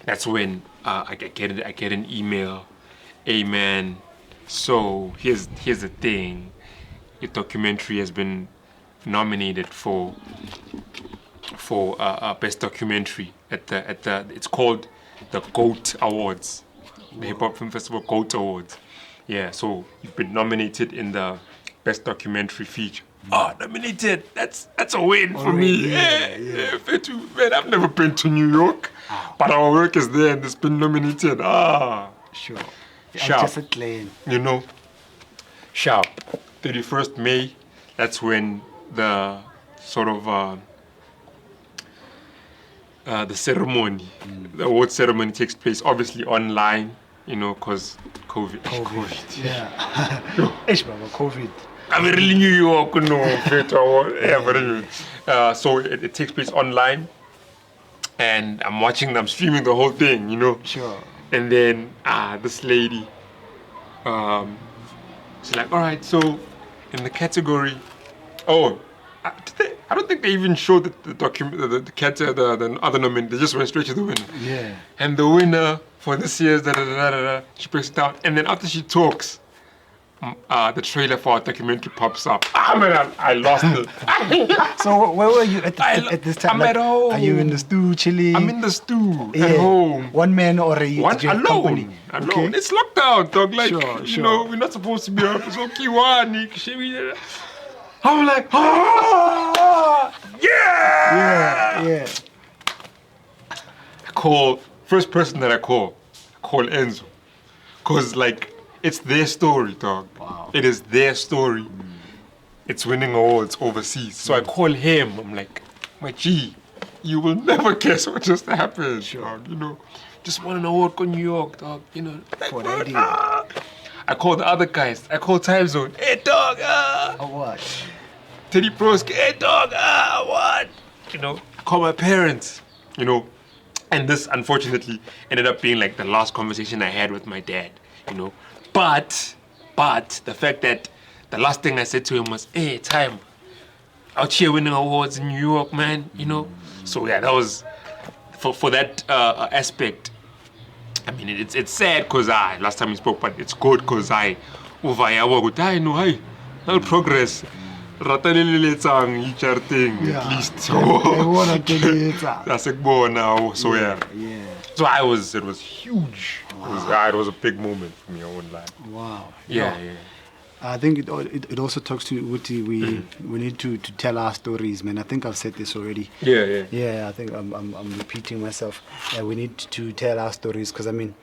that's when I get an email. Hey man, so here's the thing. Your documentary has been nominated for best documentary at the it's called the GOAT Awards, the Hip Hop Film Festival GOAT Awards. Yeah, so you've been nominated in the best documentary feature. Nominated. That's a win for me. Yeah. Man, I've never been to New York, but our work is there and it's been nominated. Sure. Sharp. Just a claim. You know, sharp. 31st May, that's when the sort of the ceremony, the award ceremony takes place, obviously online, you know, because COVID. Yeah. COVID. I'm really New York, no. Yeah, but anyway. So it takes place online, and I'm watching, I'm streaming the whole thing, you know. Sure. And then this lady, she's like, all right, so in the category, I don't think they even showed the other nominee. They just went straight to the winner. Yeah. And the winner for this year's she breaks it down, and then after she talks, the trailer for our documentary pops up. Man, I lost it. So where were you at this time? I'm at home. Are you in the stew chilling? I'm in the stew at home. One man or a One alone. Okay. It's lockdown, dog. Like, Sure. you know, we're not supposed to be up. It's okay, I'm like, yeah. First person that I call Enzo. Cause like, it's their story, dog. Wow. It is their story. It's winning awards overseas. So I call him, I'm like, my G, you will never guess what just happened, dog, you know. Just won an award for New York, dog, you know. For the idea. I call the other guys. I call Time Zone. Hey, dog, what? Teddy Broski. Hey, dog, what? You know, call my parents, you know. And this, unfortunately, ended up being like the last conversation I had with my dad, you know. But the fact that the last thing I said to him was, hey, Time, out here winning awards in New York, man, you know. So yeah, that was, for that aspect, I mean, it's sad because last time we spoke, but it's good because I know, progress. At least. That's now. So yeah. So it was huge. Wow. It was a big moment for me, I won't lie. Wow. Yeah. I think it also talks to Uti. We need to tell our stories, man. I think I've said this already. Yeah. Yeah, I think I'm repeating myself. We need to tell our stories because I mean,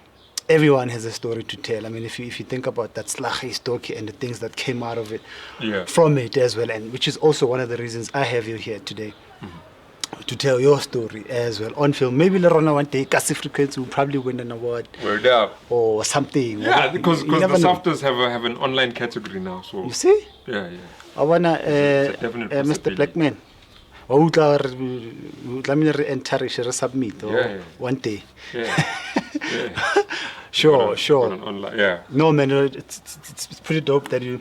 everyone has a story to tell. I mean, if you think about that SLAGHUIS story and the things that came out of it, from it as well, and which is also one of the reasons I have you here today. To tell your story as well on film. Maybe later on one day, Kasi Frequency will probably win an award. Word up. Or something. Yeah, because the SOTRAs have an online category now. So you see? Yeah. I wanna Mr. Blackman. Submit one day. Yeah. Sure. Online, yeah. No man, it's pretty dope that you're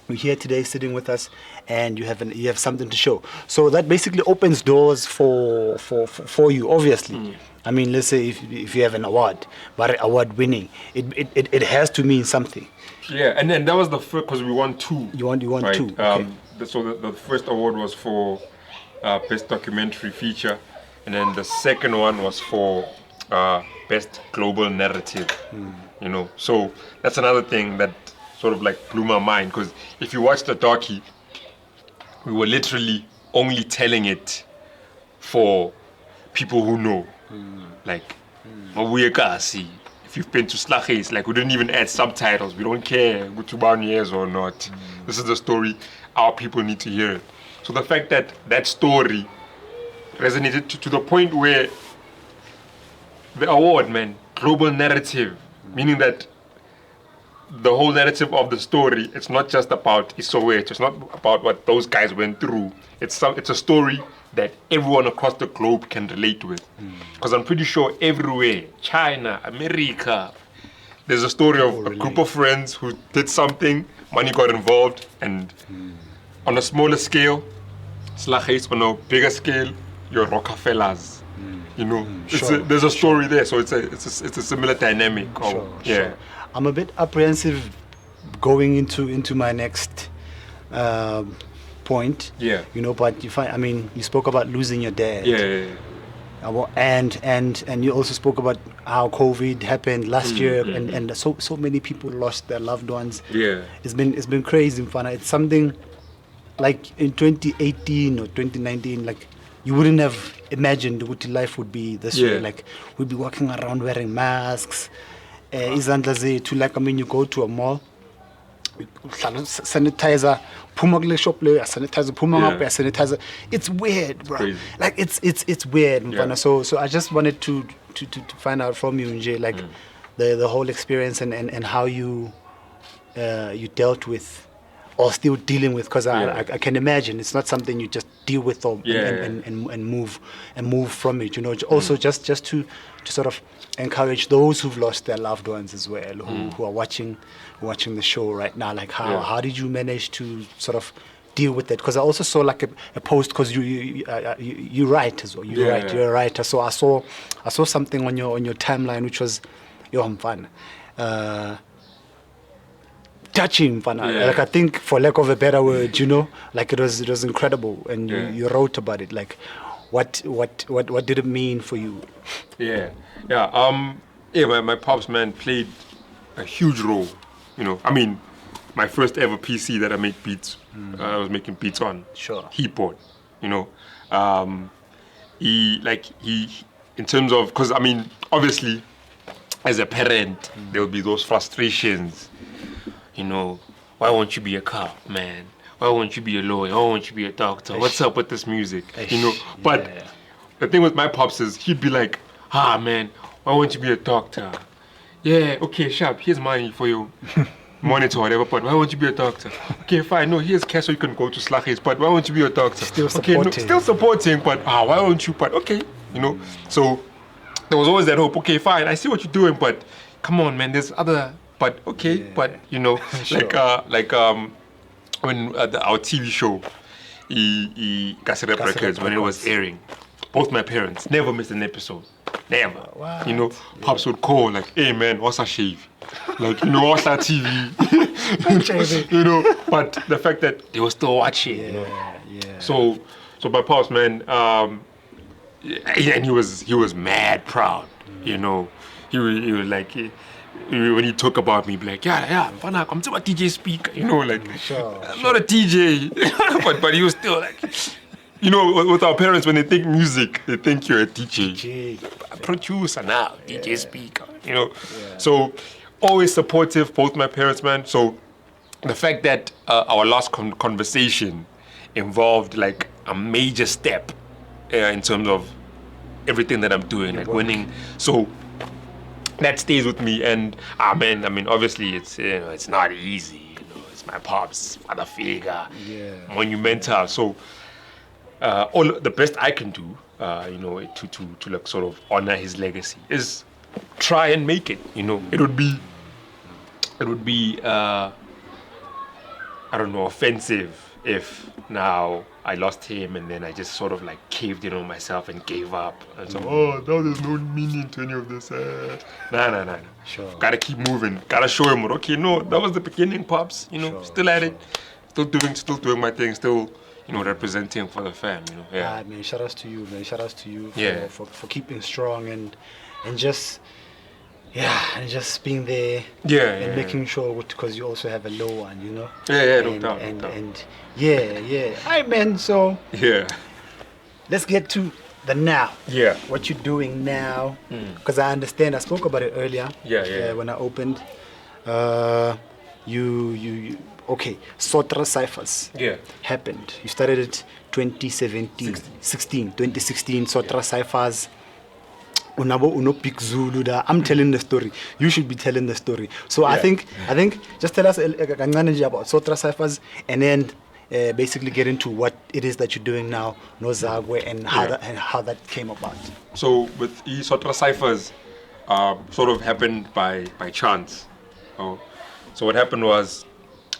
here today sitting with us and you have something to show. So that basically opens doors for you, obviously. I mean, let's say if you have an award, but award winning, it has to mean something. Yeah, and then that was the first, because we won two. You won right? two. Okay. So the first award was for best documentary feature, and then the second one was for best global narrative. You know, so that's another thing that sort of like blew my mind, because if you watch the docu, we were literally only telling it for people who know. Like, if you've been to SLAGHUIS, like we didn't even add subtitles. We don't care Gutubani years or not. This is the story. Our people need to hear it. So the fact that that story resonated to the point where the award, man, global narrative, meaning that the whole narrative of the story, it's not just about Soweto, it's not about what those guys went through. It's a story that everyone across the globe can relate with. Because I'm pretty sure everywhere, China, America, there's a story of a group of friends who did something, money got involved, and on a smaller scale, SLAGHUIS, on a bigger scale, your Rockefellers. You know, Sure. there's a story there, so it's a similar dynamic. Sure. I'm a bit apprehensive going into my next point. Yeah. You know, but you find, I mean, you spoke about losing your dad. Yeah. And you also spoke about how COVID happened last year, and so many people lost their loved ones. Yeah. It's been crazy, Mfana. It's something like in 2018 or 2019, like you wouldn't have imagined what life would be this way. Like we'd be walking around wearing masks. Izandla zethu, like, I mean, you go to a mall, sanitizer, phuma kule shop le sanitizer, phuma ngapha sanitizer. It's weird, bro. Crazy. Like it's weird, Mfana. So I just wanted to find out from you, Nje, like the whole experience and how you dealt with or still dealing with, because I can imagine it's not something you just deal with or and move from it. You know, also just to sort of encourage those who've lost their loved ones as well, who are watching the show right now. Like how did you manage to sort of deal with it? Because I also saw like a post, because you write as well. You're a writer. So I saw something on your timeline which was fun. Touching, like I think, for lack of a better word, you know, like it was incredible, and you wrote about it. Like, what did it mean for you? My pops, man, played a huge role. You know, I mean, my first ever PC that I made beats, I was making beats on. Sure. He bought, you know, he in terms of, because I mean, obviously, as a parent, there will be those frustrations. You know, why won't you be a cop, man? Why won't you be a lawyer? Why won't you be a doctor? What's up with this music? You know, but the thing with my pops is he'd be like, man, why won't you be a doctor? Yeah, okay, sharp, here's money for you. Monitor, whatever, but why won't you be a doctor? Okay, fine, no, here's cash so you can go to SLAGHUIS, but why won't you be a doctor? Still supporting. Still supporting, but why won't you? But okay, you know, so there was always that hope. Okay, fine, I see what you're doing, but come on, man, there's other. But okay, but you know, Sure. when our TV show, Kasirep Records, when it was airing, both my parents never missed an episode, never. What? You know, pops would call like, "Hey man, what's a shave?" Like, you know, what's that TV? You know, but the fact that they were still watching. So my pops, man, and he was mad proud. You know, he was like. When he talk about me, be like, Fana, I'm to a DJ SpeeKa, you know, like, I'm not a DJ, but he was still like, you know, with our parents, when they think music, they think you're a DJ. Producer now, DJ SpeeKa, you know. So, always supportive, both my parents, man. So, the fact that our last conversation involved like a major step in terms of everything that I'm doing, like winning. So, that stays with me, and man, I mean, obviously, it's not easy. You know, it's my pop's father figure, monumental. So, all the best I can do, you know, to like sort of honor his legacy is try and make it. You know, it would be, I don't know, offensive if now I lost him and then I just sort of like caved in on myself and gave up. And so, now there's no meaning to any of this. Nah. Sure. Gotta keep moving. Gotta show him, okay, no, that was the beginning, pops. You know, still at it. Still doing my thing. Still, you know, representing for the fam, you know. Yeah. Man, shout outs to you, man. Shout outs to you for keeping strong and just being there. And making sure, because you also have a low one, you know. No doubt. Alright, man. So let's get to the now. What you're doing now, because I understand. I spoke about it earlier. When I opened, you okay. SOTRA CYPHERS happened. You started it 2016. SOTRA CYPHERS. I'm telling the story. You should be telling the story. So I think just tell us about SOTRA CYPHERS, and then basically get into what it is that you're doing now, Zakwe, and how that came about. So with the SOTRA CYPHERS, sort of happened by chance. So what happened was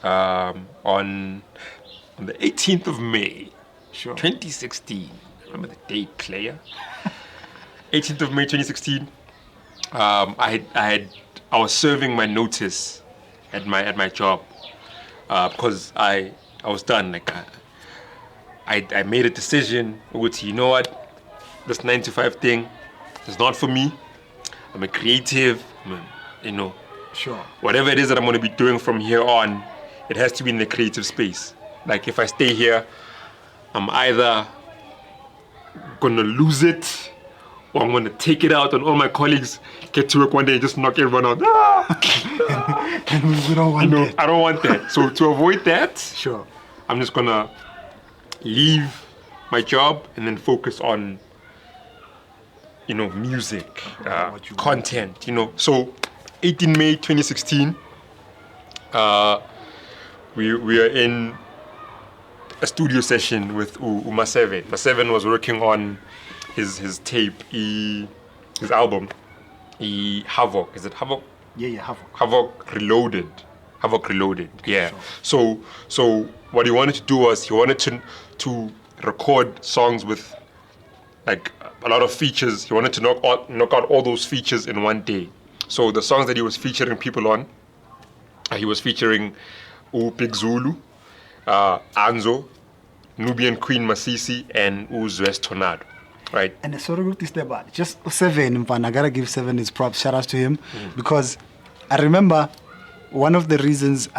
on the 18th of May, 2016. remember the date, player. 18th of May 2016. I was serving my notice at my job because I was done. Like I made a decision. You know what? This 9 to 5 thing is not for me. I'm a creative. Sure. Whatever it is that I'm going to be doing from here on, it has to be in the creative space. Like if I stay here, I'm either going to lose it or I'm going to take it out on all my colleagues, get to work one day and just knock everyone out. And we don't want that. I don't want that. So to avoid that, Sure. I'm just going to leave my job and then focus on, music, content, So 18 May 2016, we are in a studio session with Uma7. Ma7 was working on his tape, his album, Havoc. Is it Havoc? Yeah, Havoc. Havoc Reloaded. Yeah. So what he wanted to do was he wanted to record songs with like a lot of features. He wanted to knock out all those features in one day. So the songs that he was featuring people on, he was featuring Big Zulu, Anzo, Nubian Queen Masisi, and Zwest Tornado, right? And the sort of group is there, but just 7, man, I gotta give 7 his props. Shout out to him because I remember one of the reasons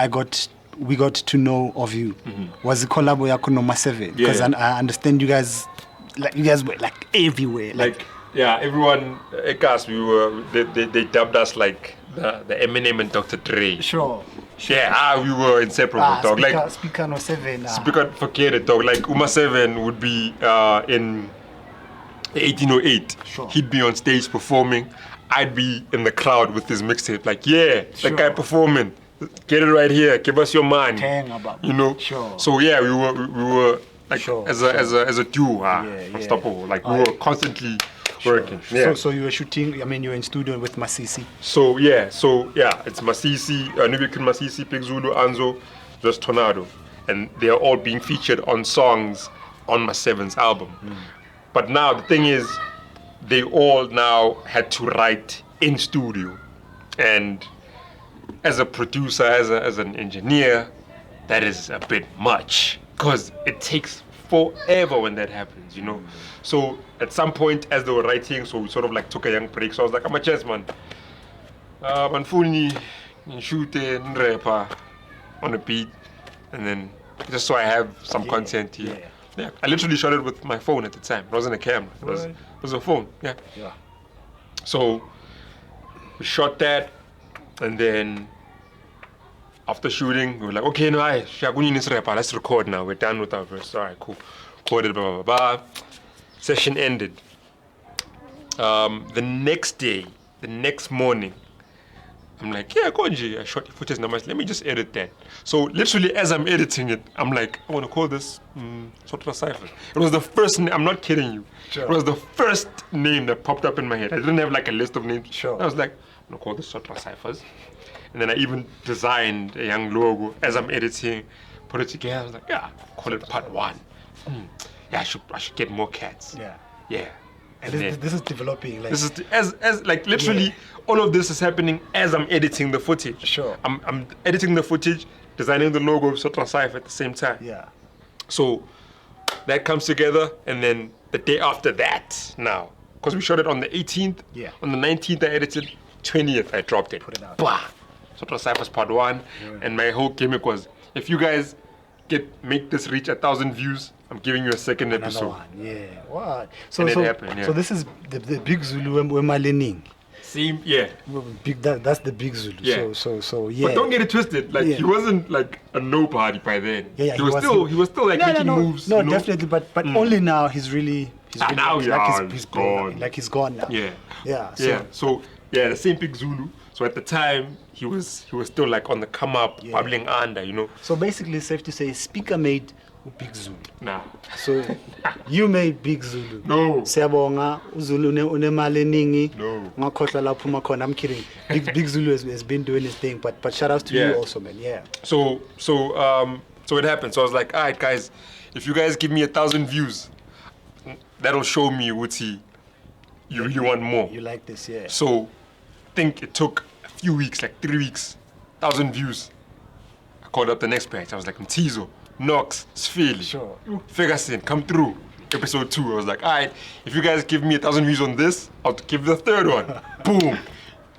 we got to know of you was the collab with Yakunoma 7 because I understand you guys were like everywhere, everyone they dubbed us like the Eminem and Dr. Dre. Sure. Yeah, we were inseparable, dog. SpeeKa no 7. SpeeKa, forget it, dog. Like Uma 7 would be in 1808. Sure. He'd be on stage performing. I'd be in the crowd with his mixtape. Like, that guy performing. Get it right here. Give us your man. Sure. So yeah, we were like as a duo, unstoppable. Like we were constantly working. Yeah. So you were shooting. I mean, you were in studio with Masisi. So it's Masisi, Nubian Masisi, Big Zulu, Anzo, just Tornado, and they are all being featured on songs on Ma7's album. But now the thing is, they all now had to write in studio, and as a producer, as an engineer, that is a bit much because it takes forever when that happens, So at some point, as they were writing, so we sort of like took a young break. So I was like, I'm a chess man. Manfuni, shoot and rapper on a beat, and then just so I have some content here. Yeah, I literally shot it with my phone at the time. It wasn't a camera. It was a phone. Yeah. So we shot that, and then after shooting, we were like, okay, let's record now. We're done with our verse. All right, cool. Recorded, blah, blah, blah. Session ended. The next morning, I'm like, Konji, I shot your footage numbers. Let me just edit that. So literally, as I'm editing it, I'm like, I want to call this SOTRA CYPHERS. It was the first name. I'm not kidding you. Sure. It was the first name that popped up in my head. I didn't have like a list of names. Sure. I was like, I'm going to call this SOTRA CYPHERS. And then I even designed a young logo as I'm editing, put it together. I was like, call it part 1. I should get more cats. Yeah. And this is developing. Like, this is as like literally all of this is happening as I'm editing the footage. Sure. I'm editing the footage, designing the logo of SOTRA CYPHERS at the same time. Yeah. So that comes together, and then the day after that, now, because we shot it on the 18th. Yeah. On the 19th, I edited. 20th, I dropped it. Put it out. Bah! SOTRA CYPHERS part 1, and my whole gimmick was, if you guys make this reach 1,000 views, I'm giving you a second episode. Another one. Yeah. What? So and it happened, So this is the Big Zulu Wemalening. Same, yeah. That's the Big Zulu. Yeah. So But don't get it twisted. Like he wasn't like a nobody by then. Yeah. He was still like making moves. No, definitely. But only now he's really now he's gone. Like he's gone now. Yeah. So the same Big Zulu. So at the time he was still like on the come up, bubbling under, So basically, it's safe to say SpeeKa made Big Zulu. Nah. So you made Big Zulu. No. Siyabonga uZulu unemali eningi. No. Ngakhohlwa la phuma khona. I'm kidding. Big Zulu has been doing his thing, but shout outs to you also, man. Yeah. So it happened. So I was like, all right, guys, if you guys give me 1,000 views, that'll show me, Uti, you really want more. You like this, yeah. So, I think it took a few weeks, like 3 weeks, 1,000 views. I called up the next batch. I was like, Mtizo, Knox, Sfili, Sure. Ferguson, come through. Episode 2, I was like, all right, if you guys give me 1,000 views on this, I'll give the third one. Boom.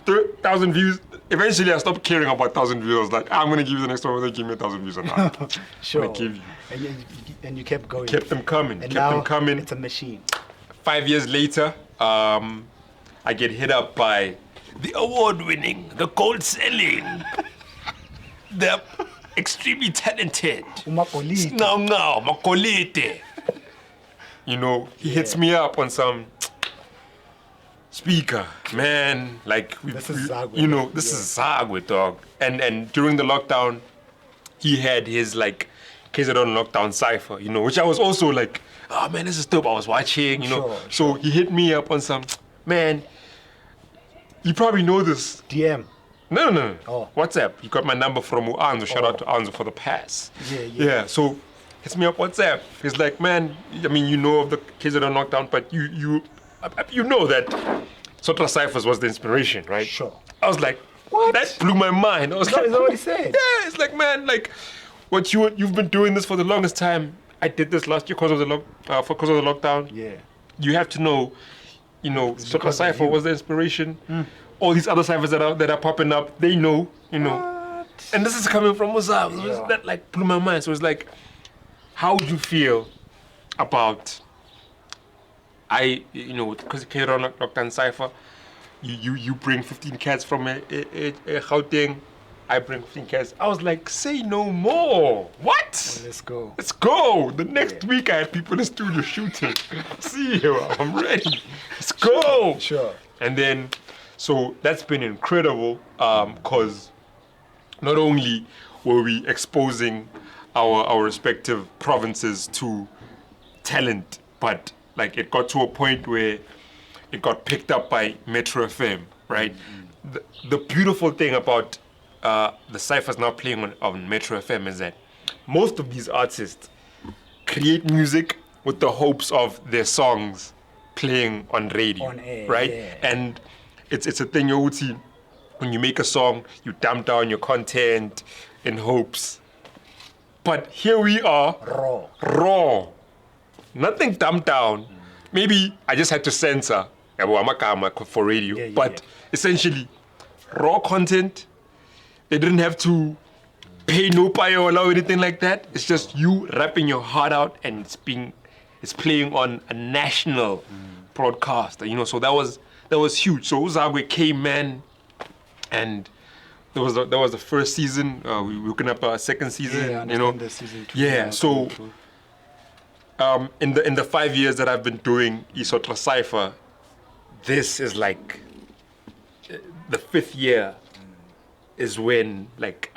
1,000 views. Eventually, I stopped caring about 1,000 views. I was like, I'm going to give you the next one, whether you give me 1,000 views or not. Sure. I'm gonna give you. And you kept going. Kept them coming, And kept now them coming. it's a machine. 5 years later, I get hit up by the award-winning, the gold-selling, the extremely talented, Umapolite. now, Makolete. You know, he hits me up on some SpeeKa, man. Like This is Zakwe. you know, this is Zakwe, dog. And during the lockdown, he had his like KZN lockdown cipher, you know, which I was also like, oh man, this is dope. I was watching, you know. So he hit me up on some, man. You probably know this. DM. No. Oh. WhatsApp. You got my number from Anzo. Shout out to Anzo for the pass. Yeah. Yeah, so hits me up WhatsApp. He's like, man, I mean, you know of the KZN lockdown, but you know that SOTRA CYPHERS was the inspiration, right? Sure. I was like, What? That blew my mind. I was like, Is that what he said? yeah, it's like, man, like, you've been doing this for the longest time. I did this last year because of the lockdown. Yeah. You have to know, SOTRA because of Cypher you. was the inspiration. All these other ciphers that are popping up, they know, And this is coming from Motswako. Yeah. That like blew my mind. So it's like, how would you feel about because K-Ron lockdown cipher, you bring 15 cats from a Gauteng, I bring 15 cats. I was like, say no more. What? Let's go. Let's go. The next week I had people in the studio shooting. See you, I'm ready. Let's go. Sure. And then, so that's been incredible because not only were we exposing our respective provinces to talent, but like it got to a point where it got picked up by Metro FM, right? The beautiful thing about the ciphers now playing on Metro FM is that most of these artists create music with the hopes of their songs playing on radio, On air, right? yeah. And it's a thing, Uti, when you make a song, you dump down your content in hopes. But here we are, raw. Nothing dumped down. Maybe I just had to censor for radio, but essentially, raw content. They didn't have to pay no payola or anything like that. It's just you rapping your heart out, and it's playing on a national broadcast. So that was huge. So Zakwe came, man, and that was the first season. We were looking up our second season. Yeah, I understand the season 2. Yeah, so in the 5 years that I've been doing SOTRA Cypher, this is like the 5th year is when like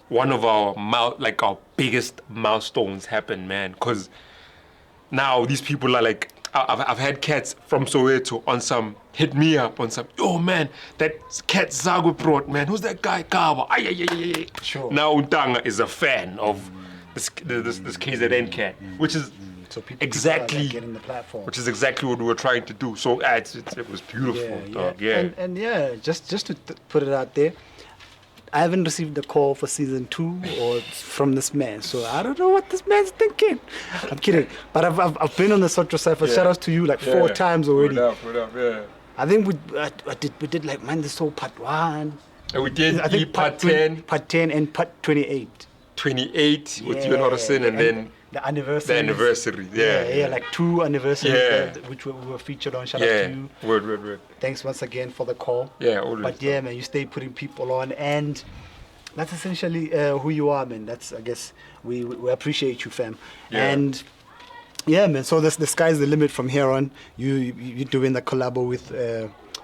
one of our biggest milestones happened, man. Cause now these people are like, I've had cats from Soweto on some, hit me up on some, yo man, that cat Zakwe brought, man, who's that guy, Kawa? Ay. Sure. Now Untanga is a fan of this KZN cat, which is So people exactly are getting the platform. which is exactly what we were trying to do. So it was beautiful, dog. Yeah. And just to put it out there, I haven't received a call for season 2 or from this man, so I don't know what this man's thinking. I'm kidding, but I've been on the SOTRA Cypher. Shout outs to you like 4 times already. What up, yeah. I think we did like Man the Soul Part 1. And we did I think part 10, Part 10 and Part 28. 28 with you and Horace, and then the anniversary. the anniversary. Yeah, like 2 anniversaries Yeah. which we were featured on. Shout out to you. Word. Thanks once again for the call. Yeah, always. But yeah, man, you stay putting people on, and that's essentially who you are, man. That's, I guess, we appreciate you, fam. Yeah. And yeah, man. So the sky's the limit from here on. You're doing the collabo with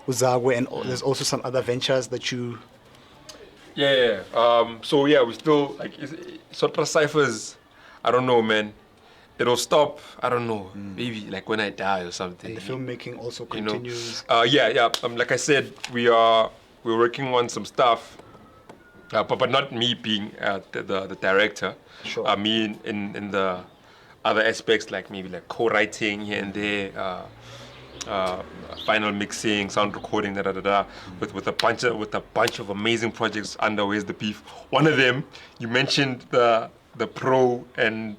Zakwe, and there's also some other ventures that you. Yeah. So yeah, we still like SOTRA Cyphers. I don't know, man. It'll stop. I don't know. Maybe like when I die or something. And the filmmaking also continues. Yeah. Like I said, we're working on some stuff, but not me being the director. Sure. Me in the other aspects like maybe like co-writing here and there, final mixing, sound recording, with a bunch of amazing projects under Where's the Beef. One of them, you mentioned the Pro and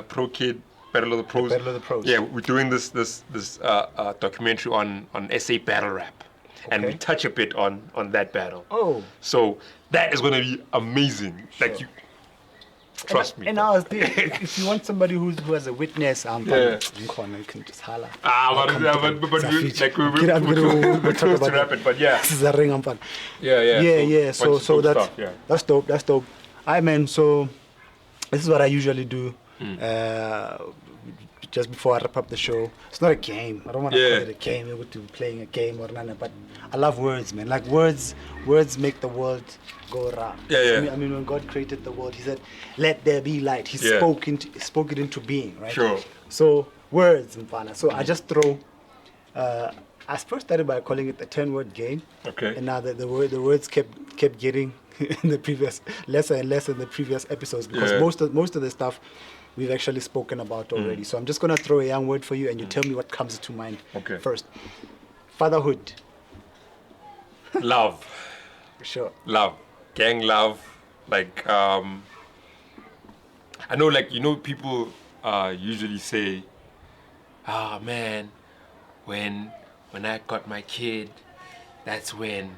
Pro Kid Battle of the Pros. Battle of the Pros. Yeah, we're doing this documentary on SA battle rap, and we touch a bit on that battle. Oh, so that is going to be amazing. Sure. Like you. Trust me. And I was there. If you want somebody who has a witness, you can just holler. But we're close to wrap it. But yeah. This is a ring. Yeah. So that's dope. That's dope. Man. So this is what I usually do. Just before I wrap up the show. It's not a game. I don't want to call it a game. We're playing a game or nothing. But I love words, man. Like words make the world go round. I mean, when God created the world, He said, "Let there be light." He spoke it into being, right? Sure. So words, Mfana. So I just throw. I first started by calling it a 10-word game. Okay. And now the words kept getting in the previous lesser and less in the previous episodes because most of the stuff we've actually spoken about already. So I'm just gonna throw a young word for you, and you tell me what comes to mind first. Fatherhood. Love. Sure. Love. Gang love. Like I know, like, you know, people usually say, "Ah, man, when I got my kid, that's when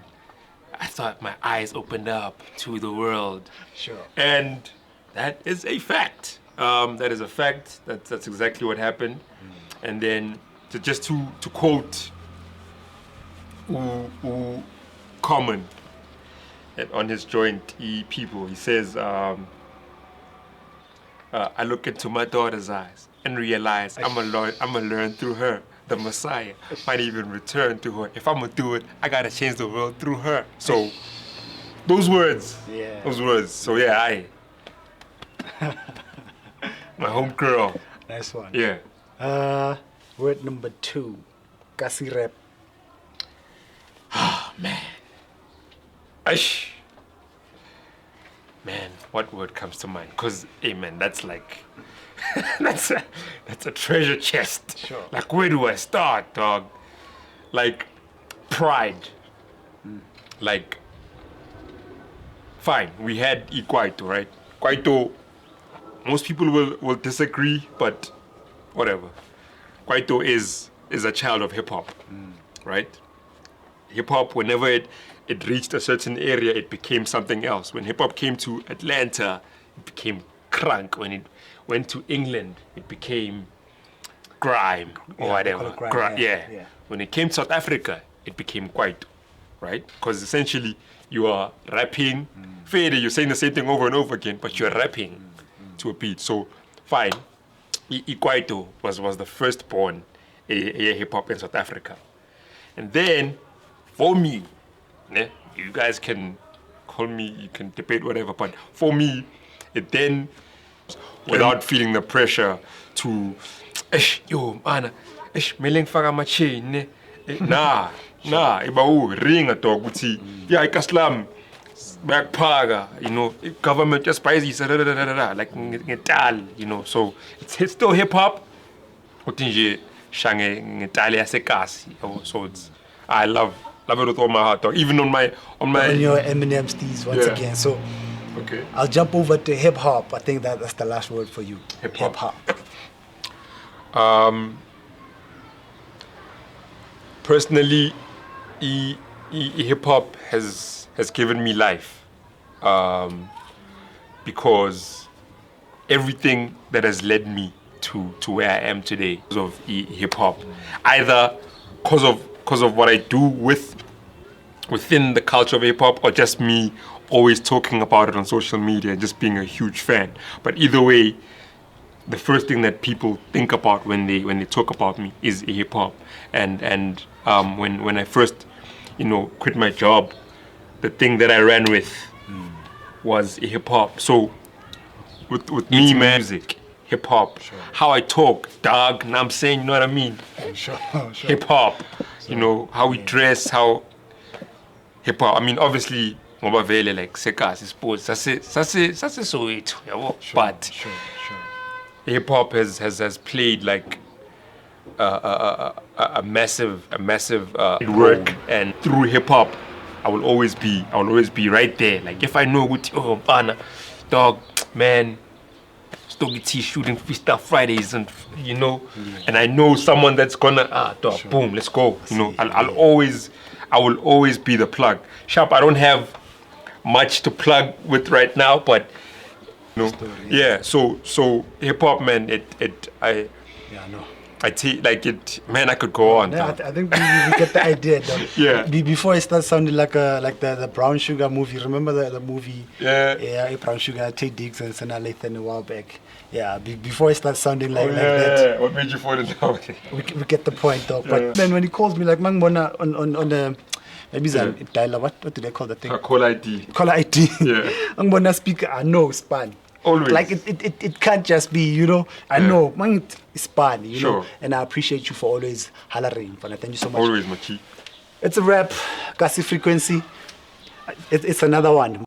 I thought my eyes opened up to the world." Sure. And that is a fact. That is a fact. That's exactly what happened. And then to quote Common on his joint people, he says, "I look into my daughter's eyes and realize I'm gonna learn through her. The Messiah might even return to her. If I'm gonna do it, I gotta change the world through her." So those words. So yeah, my home girl. Nice one. Yeah. Word number 2. Kasi rep. Oh, man. Aish. Man, what word comes to mind? Because, hey, man, that's like... that's a treasure chest. Sure. Like, where do I start, dog? Like, pride. Like, fine, we had Kwaito, right? Kwaito, most people will disagree, but whatever. Kwaito is a child of hip-hop, right? Hip-hop, whenever it reached a certain area, it became something else. When hip-hop came to Atlanta, it became crunk. When it went to England, it became grime or whatever. Grime. When it came to South Africa, it became Kwaito, right? Because essentially, you are rapping. Fair, you're saying the same thing over and over again, but you're rapping to a beat. So, fine. Kwaito was the firstborn hip-hop in South Africa. And then, for me, you guys can call me, you can debate whatever, but for me, it then, without feeling the pressure to, yo, man, meleng faka machain, nah, iba ring a dog, uti, yeah, ikaslam, backpaga, you know, government just buys like ngetal, you know, so it's still hip hop. Utinje shange ngetalia sekasi, so it's, I love it with all my heart, dog. Even on your Eminem steez once again. So okay, I'll jump over to hip hop. I think that's the last word for you. Hip hop. Personally, hip hop has given me life, because everything that has led me to where I am today because of hip hop, either because of what I do within the culture of hip hop, or just me always talking about it on social media and just being a huge fan. But either way, the first thing that people think about when they talk about me is hip hop. And when I first, quit my job, the thing that I ran with was hip hop. So with me, music, hip hop, sure. How I talk, dog, and I'm saying, you know what I mean? Sure. Hip hop, how we dress, how hip hop. I mean, obviously, ngoba vele like SpeeKa sports, sase Soweto, yabo. But sure. hip hop has played like a massive work, and through hip hop, I will always be right there. Like if I know what dog, man, Stogity shooting Freestyle Fridays, and you know, and I know someone that's gonna dog, boom, let's go. You know, I will always be the plug. Sharp, I don't have much to plug with right now, but you know, yeah. So hip hop, man, I take like it, man. I could go on. Yeah, I think we get the idea, though. Yeah. Before it starts sounding like the Brown Sugar movie. Remember the movie? Yeah. Yeah, Brown Sugar, Tate Diggs and Senna Lathan a while back. Yeah. Before it starts sounding like that. What made you fall in love with it? We get the point, though. But then when he calls me like Mangbona on the maybe dialer, what do they call that thing? Call ID. Caller ID. Yeah. Mangbona speaker. No span. Always. Like it can't just be, you know. I know, man, it's fun, you know. And I appreciate you for always hollering. Thank you so much. Always, Machi. It's a wrap. Kasi Frequency. It's another one.